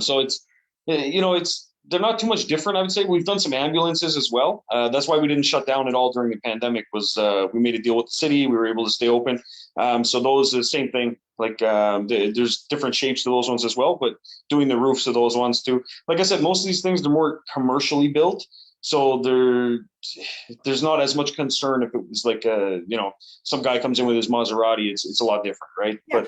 So they're not too much different, I would say. We've done some ambulances as well. That's why we didn't shut down at all during the pandemic, was we made a deal with the city. We were able to stay open. So those are the same thing. Like there's different shapes to those ones as well, but doing the roofs of those ones too. Like I said, most of these things, they're more commercially built. So there's not as much concern if it was like some guy comes in with his Maserati. It's a lot different, right? Yeah,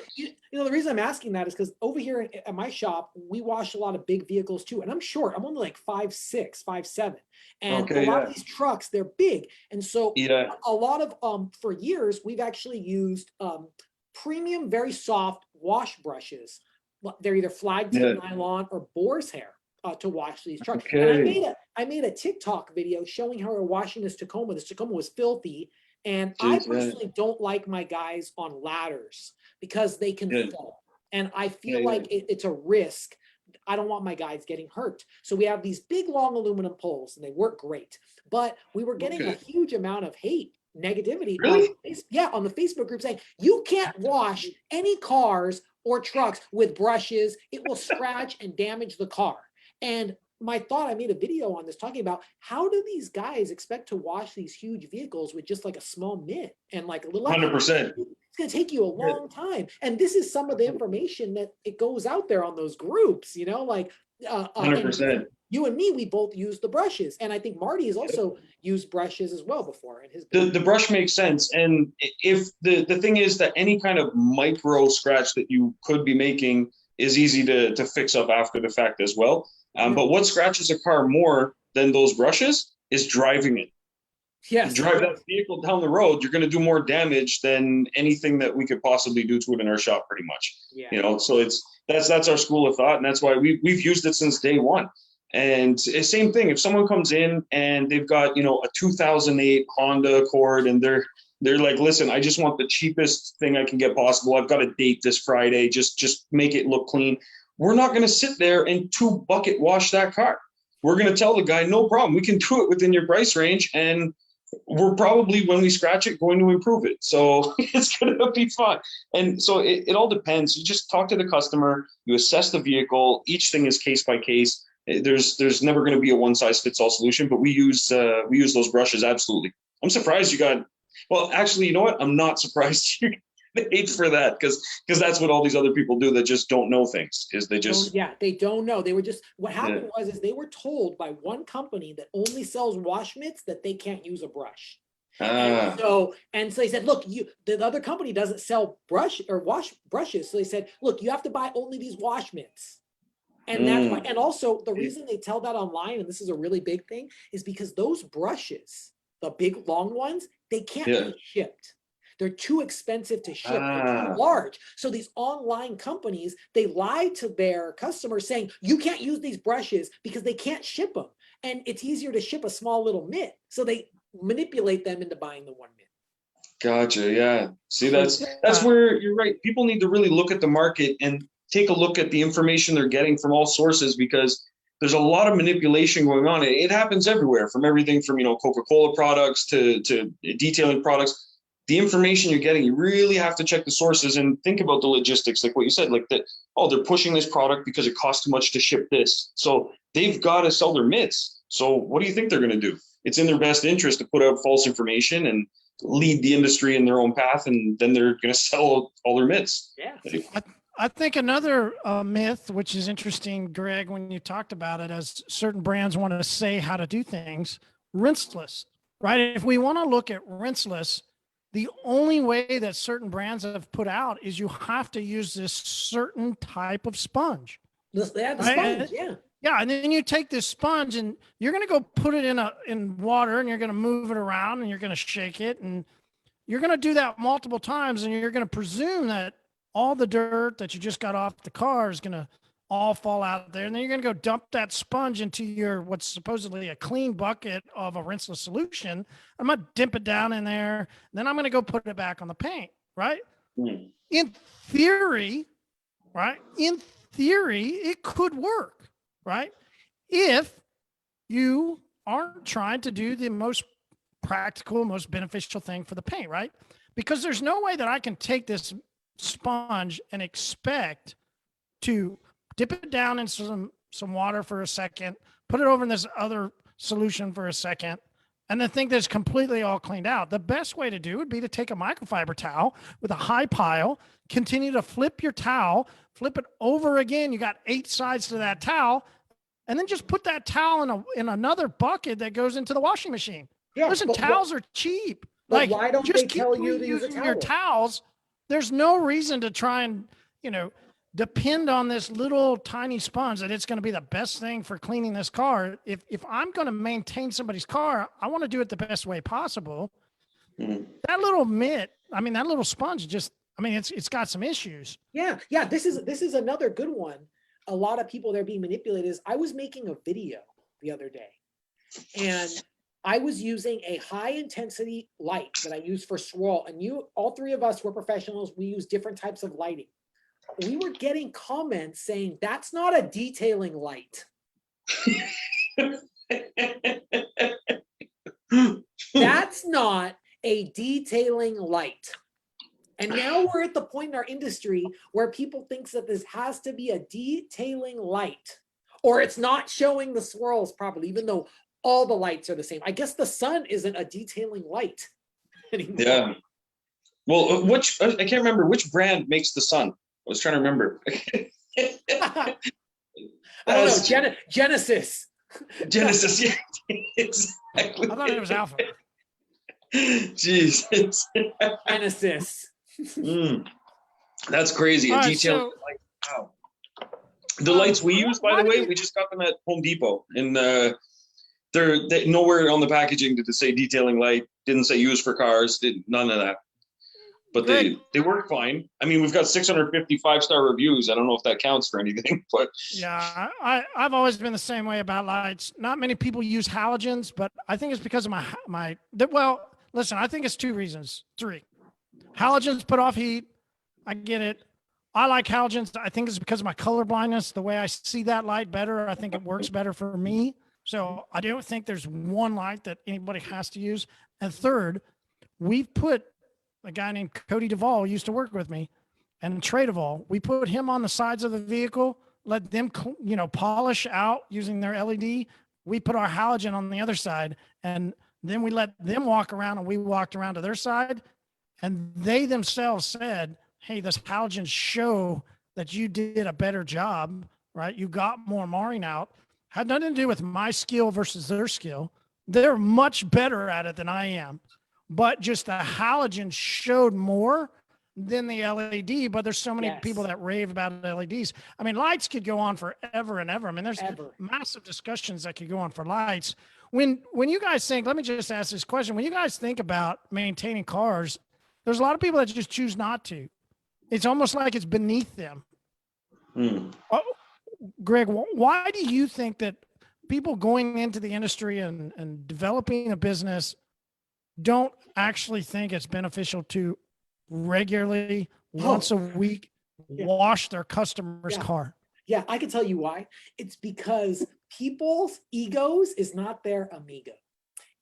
but the reason I'm asking that is because over here at my shop, we wash a lot of big vehicles too, and I'm short. I'm only like 5'6", 5'7", and a lot of these trucks, they're big, and so a lot of for years we've actually used premium, very soft wash brushes. They're either flag tip nylon or boar's hair. To wash these trucks. Okay. And I made a TikTok video showing how we're washing this Tacoma. This Tacoma was filthy. And I personally don't like my guys on ladders because they can fall. And I feel like it's a risk. I don't want my guys getting hurt. So we have these big, long aluminum poles, and they work great. But we were getting a huge amount of hate, negativity on the Facebook group saying, you can't wash any cars or trucks with brushes. It will scratch and damage the car. And I made a video on this talking about how do these guys expect to wash these huge vehicles with just like a small mitt and like a little 100%. It's going to take you a long time. And this is some of the information that it goes out there on those groups, 100%. You and me, we both use the brushes. And I think Marty has also used brushes as well before in his the brush makes sense. And if the thing is that any kind of micro scratch that you could be making is easy to fix up after the fact as well. But what scratches a car more than those brushes is driving it. Yes. You drive that vehicle down the road, you're going to do more damage than anything that we could possibly do to it in our shop, pretty much. Yeah. So that's our school of thought, and that's why we've used it since day one. And same thing, if someone comes in and they've got a 2008 Honda Accord, and they're like, listen, I just want the cheapest thing I can get possible. I've got a date this Friday. Just make it look clean. We're not going to sit there and 2 bucket wash that car. We're going to tell the guy, no problem. We can do it within your price range. And we're probably, when we scratch it, going to improve it. So it's going to be fun. And so it all depends. You just talk to the customer, you assess the vehicle. Each thing is case by case. There's never going to be a one size fits all solution, but we use those brushes. Absolutely. I'm surprised you got, well, actually, you know what? I'm not surprised you hate for that, because that's what all these other people do that just don't know things, is they just they don't know. They were just, what happened was they were told by one company that only sells wash mitts that they can't use a brush. And so they said, look, the other company doesn't sell brush or wash brushes. So they said, look, you have to buy only these wash mitts. And that's why. And also the reason they tell that online, and this is a really big thing, is because those brushes, the big long ones, they can't be shipped. They're too expensive to ship. They're too large. So these online companies, they lie to their customers saying, you can't use these brushes because they can't ship them. And it's easier to ship a small little mitt. So they manipulate them into buying the one mitt. Gotcha. Yeah. See, that's where you're right. People need to really look at the market and take a look at the information they're getting from all sources, because there's a lot of manipulation going on. It happens everywhere, from everything from, Coca-Cola products to detailing products. The information you're getting, you really have to check the sources and think about the logistics, like what you said, like that, they're pushing this product because it costs too much to ship this. So they've got to sell their mitts. So what do you think they're going to do? It's in their best interest to put out false information and lead the industry in their own path, and then they're going to sell all their mitts. Yeah. I think another myth, which is interesting, Greg, when you talked about it, as certain brands want to say how to do things, rinseless, right? If we want to look at rinseless, the only way that certain brands have put out is you have to use this certain type of sponge. The sponge, yeah. Yeah, and then you take this sponge and you're going to go put it in water, and you're going to move it around, and you're going to shake it, and you're going to do that multiple times, and you're going to presume that all the dirt that you just got off the car is going to all fall out there, and then you're going to go dump that sponge into your what's supposedly a clean bucket of a rinseless solution. I'm going to dip it down in there, and then I'm going to go put it back on the paint, right? Mm. In theory, right? In theory, it could work, right? If you aren't trying to do the most practical, most beneficial thing for the paint, right? Because there's no way that I can take this sponge and expect to dip it down in some water for a second, put it over in this other solution for a second, and then think that it's completely all cleaned out. The best way to do would be to take a microfiber towel with a high pile, continue to flip your towel, flip it over again. You got 8 sides to that towel, and then just put that towel in another bucket that goes into the washing machine. Yeah, Listen, towels are cheap. but Like, why don't just they keep tell you to use a reusing your towel? towels. There's no reason to try and, depend on this little tiny sponge that it's going to be the best thing for cleaning this car. If I'm going to maintain somebody's car, I want to do it the best way possible. Mm. That little that little sponge it's got some issues. Yeah. This is another good one. A lot of people, they're being manipulated. Is I was making a video the other day, and I was using a high intensity light that I use for swirl. And all 3 of us were professionals. We use different types of lighting. We were getting comments saying that's not a detailing light. That's not a detailing light. And now we're at the point in our industry where people think that this has to be a detailing light, or it's not showing the swirls properly, even though all the lights are the same. I guess the sun isn't a detailing light anymore. Yeah. Well, I can't remember which brand makes the sun. I was trying to remember. I don't know. Genesis. Genesis, yeah, exactly. I thought it was Alpha. Jesus. Genesis. That's crazy. All A right, detailed light. Wow. The lights we use, by the way, we just got them at Home Depot, and they're nowhere on the packaging did it say detailing light. Didn't say used for cars. None of that. But they work fine. I mean, we've got 650 5-star reviews. I don't know if that counts for anything, but yeah, I've always been the same way about lights. Not many people use halogens, but I think it's because of well, listen, I think it's 2 reasons, 3. Halogens put off heat. I get it. I like halogens. I think it's because of my color blindness. The way I see that light better, I think it works better for me. So I don't think there's one light that anybody has to use. And third, we've put a guy named Cody Duvall who used to work with me, and Trey Duvall. We put him on the sides of the vehicle, let them, polish out using their LED. We put our halogen on the other side, and then we let them walk around, and we walked around to their side, and they themselves said, hey, this halogens show that you did a better job, right? You got more marring out. Had nothing to do with my skill versus their skill. They're much better at it than I am. But just the halogen showed more than the LED, but there's so many people that rave about LEDs. I mean, lights could go on forever and ever. I mean, there's massive discussions that could go on for lights. When you guys think, let me just ask this question. When you guys think about maintaining cars, there's a lot of people that just choose not to. It's almost like it's beneath them. Oh, Greg, why do you think that people going into the industry and developing a business don't actually think it's beneficial to regularly, once a week, wash their customer's car? Yeah, I can tell you why. It's because people's egos is not their amigo.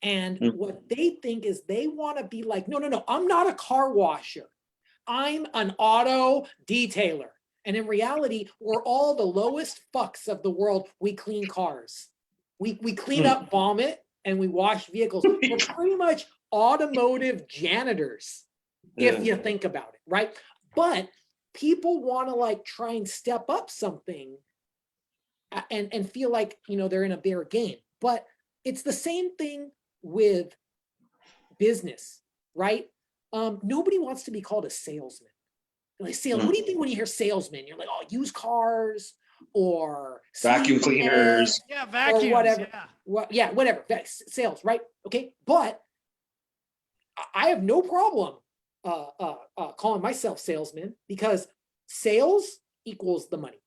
And what they think is they want to be like, no, I'm not a car washer. I'm an auto detailer. And in reality, we're all the lowest fucks of the world. We clean cars. We clean up vomit and we wash vehicles. We're pretty much automotive janitors, if you think about it, right? But people want to try and step up something and feel like, they're in a bigger game. But it's the same thing with business, right? Nobody wants to be called a salesman. Like, what do you think when you hear salesman? You're like, oh, used cars, or Vacuum CEOs, cleaners. Yeah, vacuums. or whatever. Yeah. Whatever. Sales, right? Okay, but I have no problem calling myself salesman, because sales equals the money.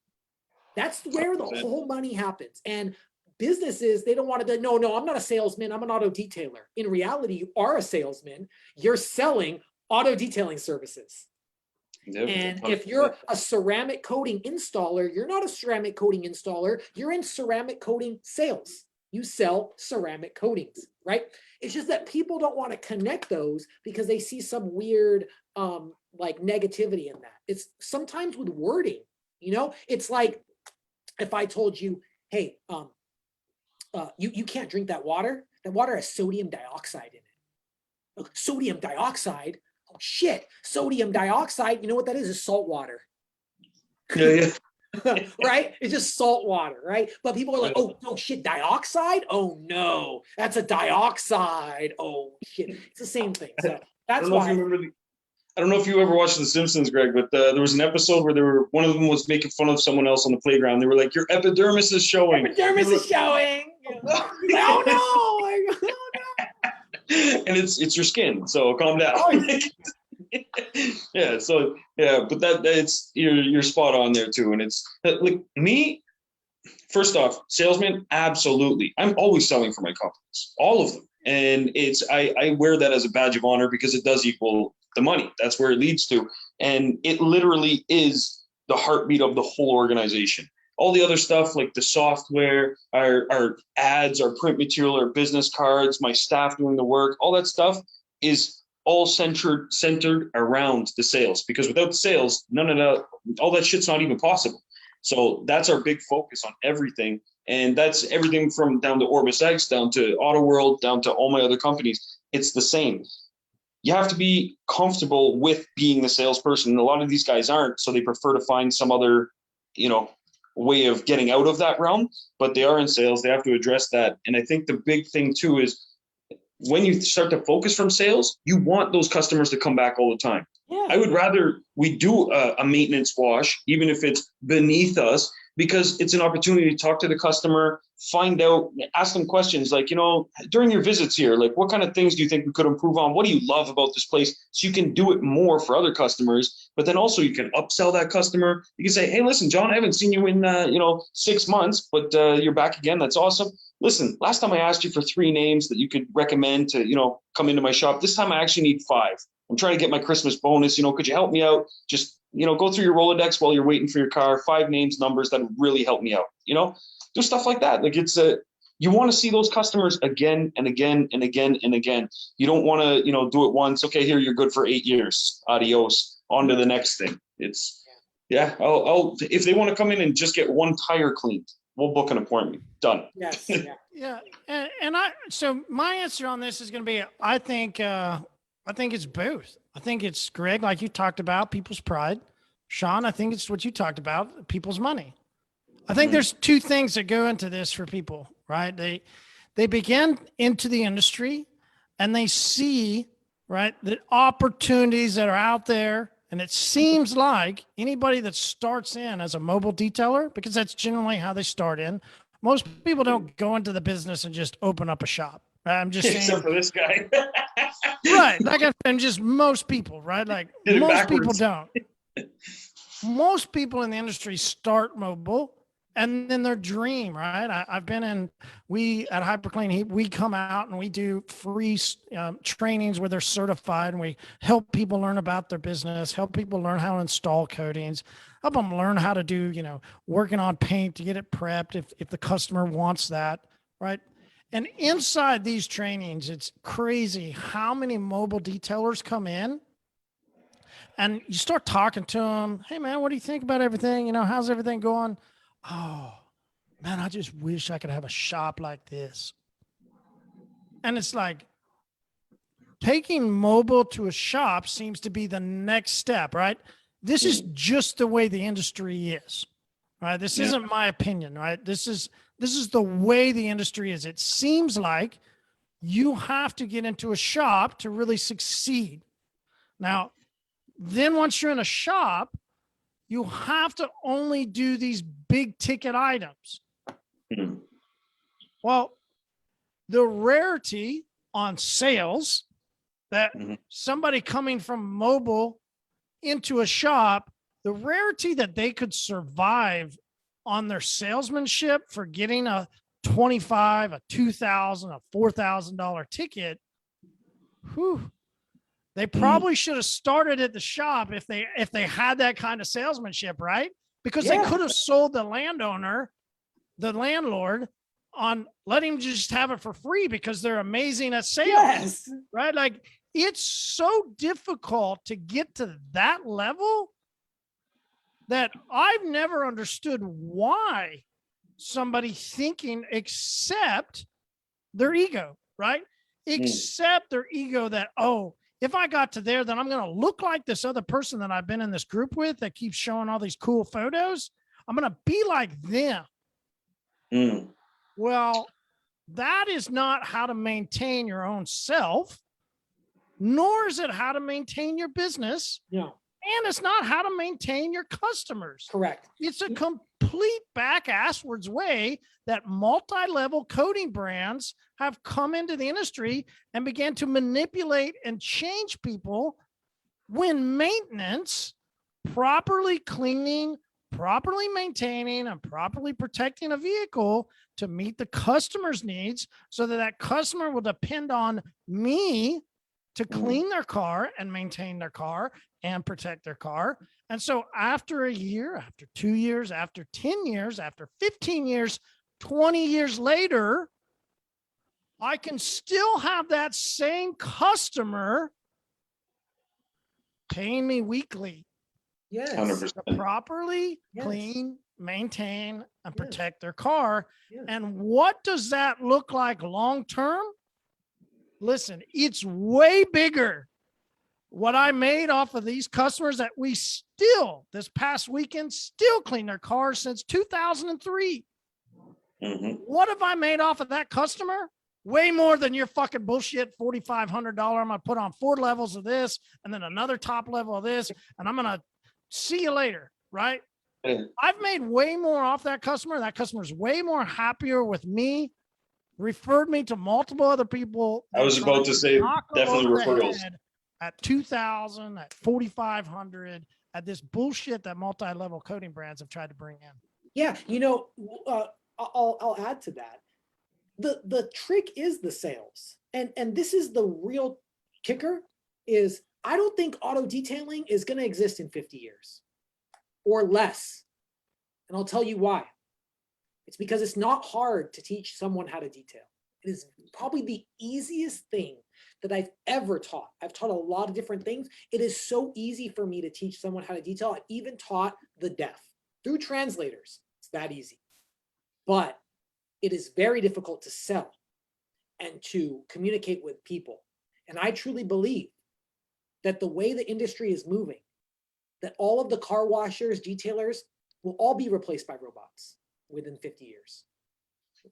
That's where the 100%. whole money happens. And businesses, they don't want to be, no, I'm not a salesman, I'm an auto detailer. In reality, you are a salesman. You're selling auto detailing services. Yep, And 100%. if you're a ceramic coating installer, you're not a ceramic coating installer, you're in ceramic coating sales. You sell ceramic coatings, right? It's just that people don't want to connect those because they see some weird like negativity in that. It's sometimes with wording, it's like if I told you, hey, you can't drink that water. That water has sodium dioxide in it. Oh, sodium dioxide? Oh shit, sodium dioxide, you know what that is? It's salt water. Yeah. Right? It's just salt water, right? But people are like, oh, no shit, dioxide? Oh no, that's a dioxide. Oh shit. It's the same thing. So I that's don't know if you why. remember I don't know if you ever watched The Simpsons, Greg, but there was an episode where one of them was making fun of someone else on the playground. They were like, "Your epidermis is showing." Epidermis is showing. Oh no. And it's your skin, so calm down. Oh, Yeah, so yeah, but it's you're spot on there too. And it's like me, first off, salesman, absolutely. I'm always selling for my companies, all of them. And I wear that as a badge of honor because it does equal the money. That's where it leads to. And it literally is the heartbeat of the whole organization. All the other stuff like the software, our ads, our print material, our business cards, my staff doing the work, all that stuff is all centered around the sales, because without the sales, none of that, all that shit's not even possible. So that's our big focus on everything. And that's everything from down to OrbisX, down to Auto World, down to all my other companies. It's the same. You have to be comfortable with being the salesperson. And a lot of these guys aren't, so they prefer to find some other, way of getting out of that realm. But they are in sales. They have to address that. And I think the big thing too is when you start to focus from sales, you want those customers to come back all the time. yeah. I would rather we do a maintenance wash, even if it's beneath us, because it's an opportunity to talk to the customer, find out, ask them questions like, during your visits here, like what kind of things do you think we could improve on? What do you love about this place? So you can do it more for other customers, but then also you can upsell that customer. You can say, hey, listen, John, I haven't seen you in, 6 months, but you're back again. That's awesome. Listen, last time I asked you for 3 names that you could recommend to, come into my shop. This time I actually need 5. I'm trying to get my Christmas bonus. Could you help me out? Just, go through your Rolodex while you're waiting for your car, 5 names, numbers that would really help me out. Do stuff like that. Like you want to see those customers again and again and again and again. You don't want to, do it once. Okay, here, you're good for 8 years. Adios. On to the next thing. I'll if they want to come in and just get 1 tire cleaned, we'll book an appointment. Done. Yes. Yeah. So my answer on this is going to be, I think it's both. I think it's, Greg, like you talked about, people's pride. Sean, I think it's what you talked about, people's money. I think there's 2 things that go into this for people, right? They begin into the industry and they see, right, the opportunities that are out there. And it seems like anybody that starts in as a mobile detailer, because that's generally how they start in, most people don't go into the business and just open up a shop. I'm just saying. Except for this guy. Right. And just most people, right? Like most people don't. Most people in the industry start mobile and then their dream, right? I've been we at HyperClean Heat, we come out and we do free trainings where they're certified, and we help people learn about their business, help people learn how to install coatings, help them learn how to do, working on paint to get it prepped if the customer wants that, right? And inside these trainings, it's crazy how many mobile detailers come in and you start talking to them. Hey man, what do you think about everything? How's everything going? Oh man, I just wish I could have a shop like this. And it's like taking mobile to a shop seems to be the next step, right? This is just the way the industry is, right? This isn't my opinion, right? This is the way the industry is. It seems like you have to get into a shop to really succeed. Now, then once you're in a shop, you have to only do these big ticket items. Mhm. Well, the rarity on sales that Mhm. somebody coming from mobile into a shop, the rarity that they could survive on their salesmanship for getting a 25, a 2,000, a $4,000 ticket. Whew, they probably should have started at the shop if they had that kind of salesmanship, right? Because they Yeah. could have sold the landlord on letting him just have it for free because they're amazing at sales, Yes. right? Like it's so difficult to get to that level that I've never understood why somebody thinking except their ego, right? Except their ego that, oh, if I got to there, then I'm going to look like this other person that I've been in this group with that keeps showing all these cool photos. I'm going to be like them. Mm. Well, that is not how to maintain your own self, nor is it how to maintain your business. No. And it's not how to maintain your customers. Correct. It's a complete back-asswards way that multi-level coding brands have come into the industry and began to manipulate and change people when maintenance, properly cleaning, properly maintaining, and properly protecting a vehicle to meet the customer's needs so that that customer will depend on me to clean their car and maintain their car and protect their car. And so after a year, after 2 years, after 10 years, after 15 years, 20 years later, I can still have that same customer paying me weekly Yes. 100%. to properly Yes. clean, maintain, and Yes. protect their car. Yes. And what does that look like long term? Listen, it's way bigger what I made off of these customers that we still, this past weekend, still clean their cars since 2003. Mm-hmm. What have I made off of that customer? Way more than your fucking bullshit $4,500. I'm going to put on 4 levels of this and then another top level of this, and I'm going to see you later, right? Yeah. I've made way more off that customer. That customer's way more happier with me, referred me to multiple other people. I was about to say, Knock them definitely over the referrals. head at 2,000, at 4,500, at this bullshit that multi-level coding brands have tried to bring in. Yeah. I'll add to that. The trick is the sales. And this is the real kicker is I don't think auto detailing is going to exist in 50 years or less. And I'll tell you why. It's because it's not hard to teach someone how to detail. It is probably the easiest thing that I've ever taught. I've taught a lot of different things. It is so easy for me to teach someone how to detail. I've even taught the deaf through translators. It's that easy. But it is very difficult to sell and to communicate with people. And I truly believe that the way the industry is moving, that all of the car washers, detailers will all be replaced by robots within 50 years.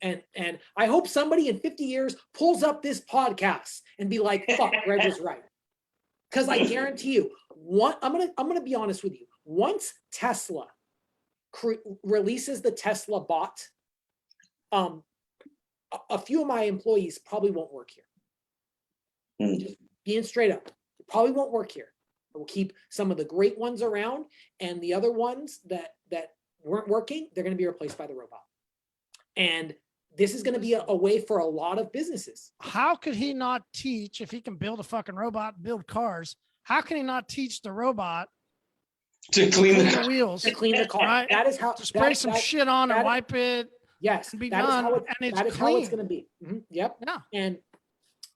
And I hope somebody in 50 years pulls up this podcast and be like, fuck, Greg was right. Because I guarantee you, I'm gonna be honest with you. Once Tesla releases the Tesla bot, a few of my employees probably won't work here. Just being straight up, it probably won't work here. We'll keep some of the great ones around, and the other ones that weren't working, they're going to be replaced by the robot. And this is going to be a way for a lot of businesses. How could he not teach, if he can build a fucking robot and build cars, how can he not teach the robot To clean the wheels, To clean the car. right? That is how to spray some shit on and wipe it? Yes, and be that is done, how and it's that is how it's clean. going to be. Yep. Yeah.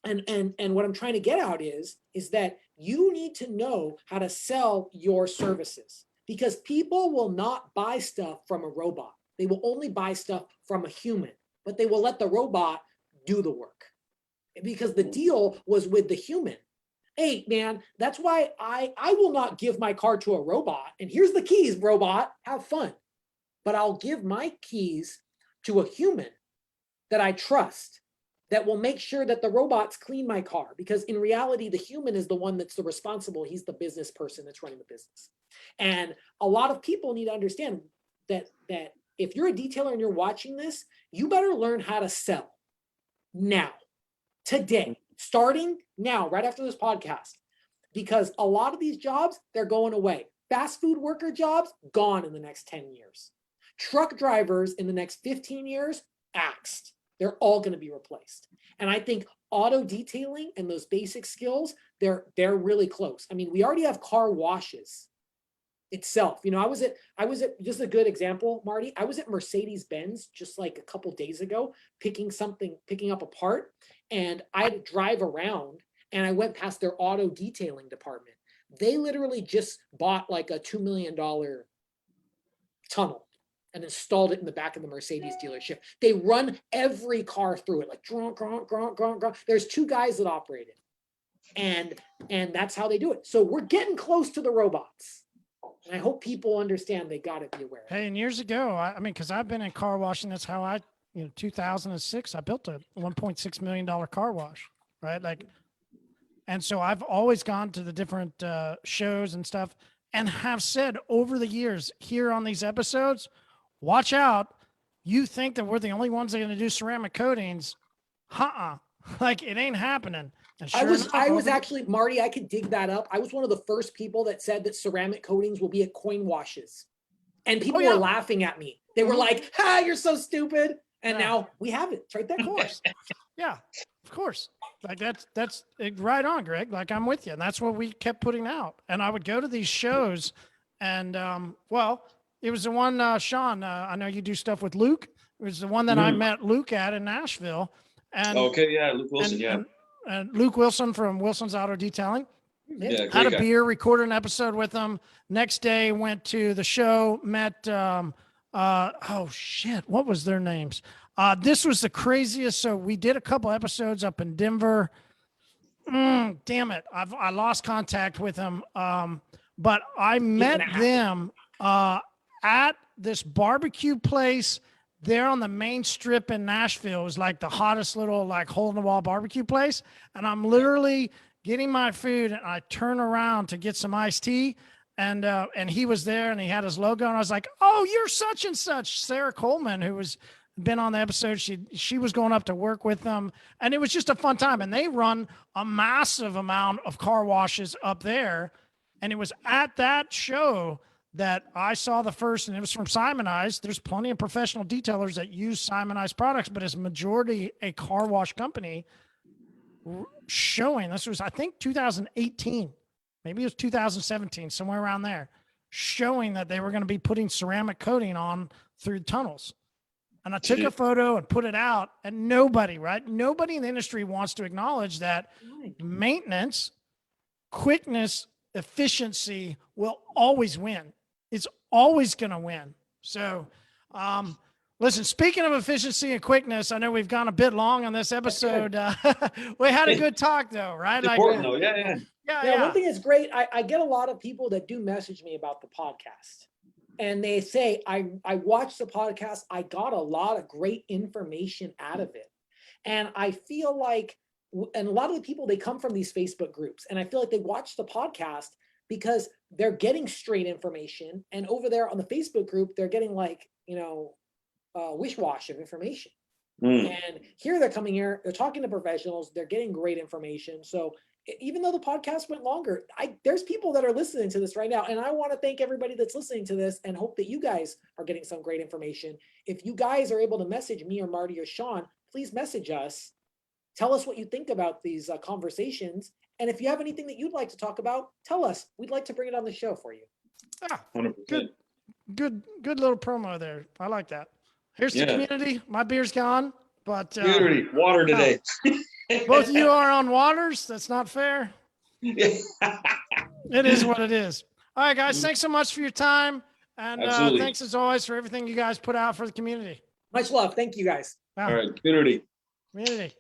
And what I'm trying to get out is that you need to know how to sell your services, because people will not buy stuff from a robot. They will only buy stuff from a human, but they will let the robot do the work, because the deal was with the human. Hey, man, that's why I will not give my car to a robot. And here's the keys, robot, have fun. But I'll give my keys to a human that I trust, that will make sure that the robots clean my car, because in reality, the human is the one that's the responsible. He's the business person that's running the business. And a lot of people need to understand that if you're a detailer and you're watching this, you better learn how to sell now, today, starting now, right after this podcast, because a lot of these jobs, they're going away. Fast food worker jobs, gone in the next 10 years. Truck drivers in the next 15 years, axed. They're all going to be replaced. And I think auto detailing and those basic skills, they're really close. I mean, we already have car washes itself. You know, I was at just a good example, Marty. I was at Mercedes-Benz just like a couple days ago, picking up a part, and I had to drive around, and I went past their auto detailing department. They literally just bought like a $2 million tunnel and installed it in the back of the Mercedes dealership. They run every car through it, like gronk, gronk, gronk, gronk, gronk. There's 2 guys that operate it. And that's how they do it. So we're getting close to the robots. And I hope people understand they got to be aware. Hey, and years ago, I mean, because I've been in car washing, that's how I, 2006, I built a $1.6 million car wash, right? Like, and so I've always gone to the different shows and stuff, and have said over the years here on these episodes, watch out. You think that we're the only ones that are going to do ceramic coatings. Like it ain't happening. And sure I was actually, Marty, I could dig that up. I was one of the first people that said that ceramic coatings will be at coin washes. And people were laughing at me. They were like, you're so stupid. And now we have it. It's right there. Of course. Yeah, of course. Like that's right on, Greg. Like I'm with you. And that's what we kept putting out. And I would go to these shows and, it was the one, Sean, I know you do stuff with Luke. It was the one that I met Luke at in Nashville. And Luke Wilson, and Luke Wilson from Wilson's Auto Detailing. Yeah, had a beer, recorded an episode with him. Next day, went to the show, met, what was their names? This was the craziest. So we did a couple episodes up in Denver. Damn it. I lost contact with them. But I met them at this barbecue place there on the main strip in Nashville. It was like the hottest little like hole in the wall barbecue place. And I'm literally getting my food and I turn around to get some iced tea. And he was there and he had his logo. And I was like, oh, you're such and such. Sarah Coleman, who was been on the episode. She was going up to work with them. And it was just a fun time. And they run a massive amount of car washes up there. And it was at that show that I saw the first, and it was from Simonized. There's plenty of professional detailers that use Simonized products, but it's majority a car wash company showing. This was, I think, 2018. Maybe it was 2017, somewhere around there, showing that they were going to be putting ceramic coating on through tunnels. And I took a photo and put it out, and nobody in the industry wants to acknowledge that maintenance, quickness, efficiency will always win. It's always going to win. So, listen, speaking of efficiency and quickness, I know we've gone a bit long on this episode. We had a good talk though, right? It's important though. Yeah. One thing that's great, I get a lot of people that do message me about the podcast. And they say, I watched the podcast. I got a lot of great information out of it. And I feel like, and a lot of the people, they come from these Facebook groups. And I feel like they watch the podcast because they're getting straight information. And over there on the Facebook group, they're getting like, wish-wash of information. And here they're coming here, they're talking to professionals, they're getting great information. So even though the podcast went longer, there's people that are listening to this right now. And I want to thank everybody that's listening to this and hope that you guys are getting some great information. If you guys are able to message me or Marty or Sean, please message us. Tell us what you think about these conversations. And if you have anything that you'd like to talk about, tell us. We'd like to bring it on the show for you. 100%. Good little promo there. I like that. Here's the community. My beer's gone, but community water today. Both of you are on waters. That's not fair. It is what it is. All right, guys. Thanks so much for your time. And thanks as always for everything you guys put out for the community. Much love. Thank you guys. All right. Community. Community.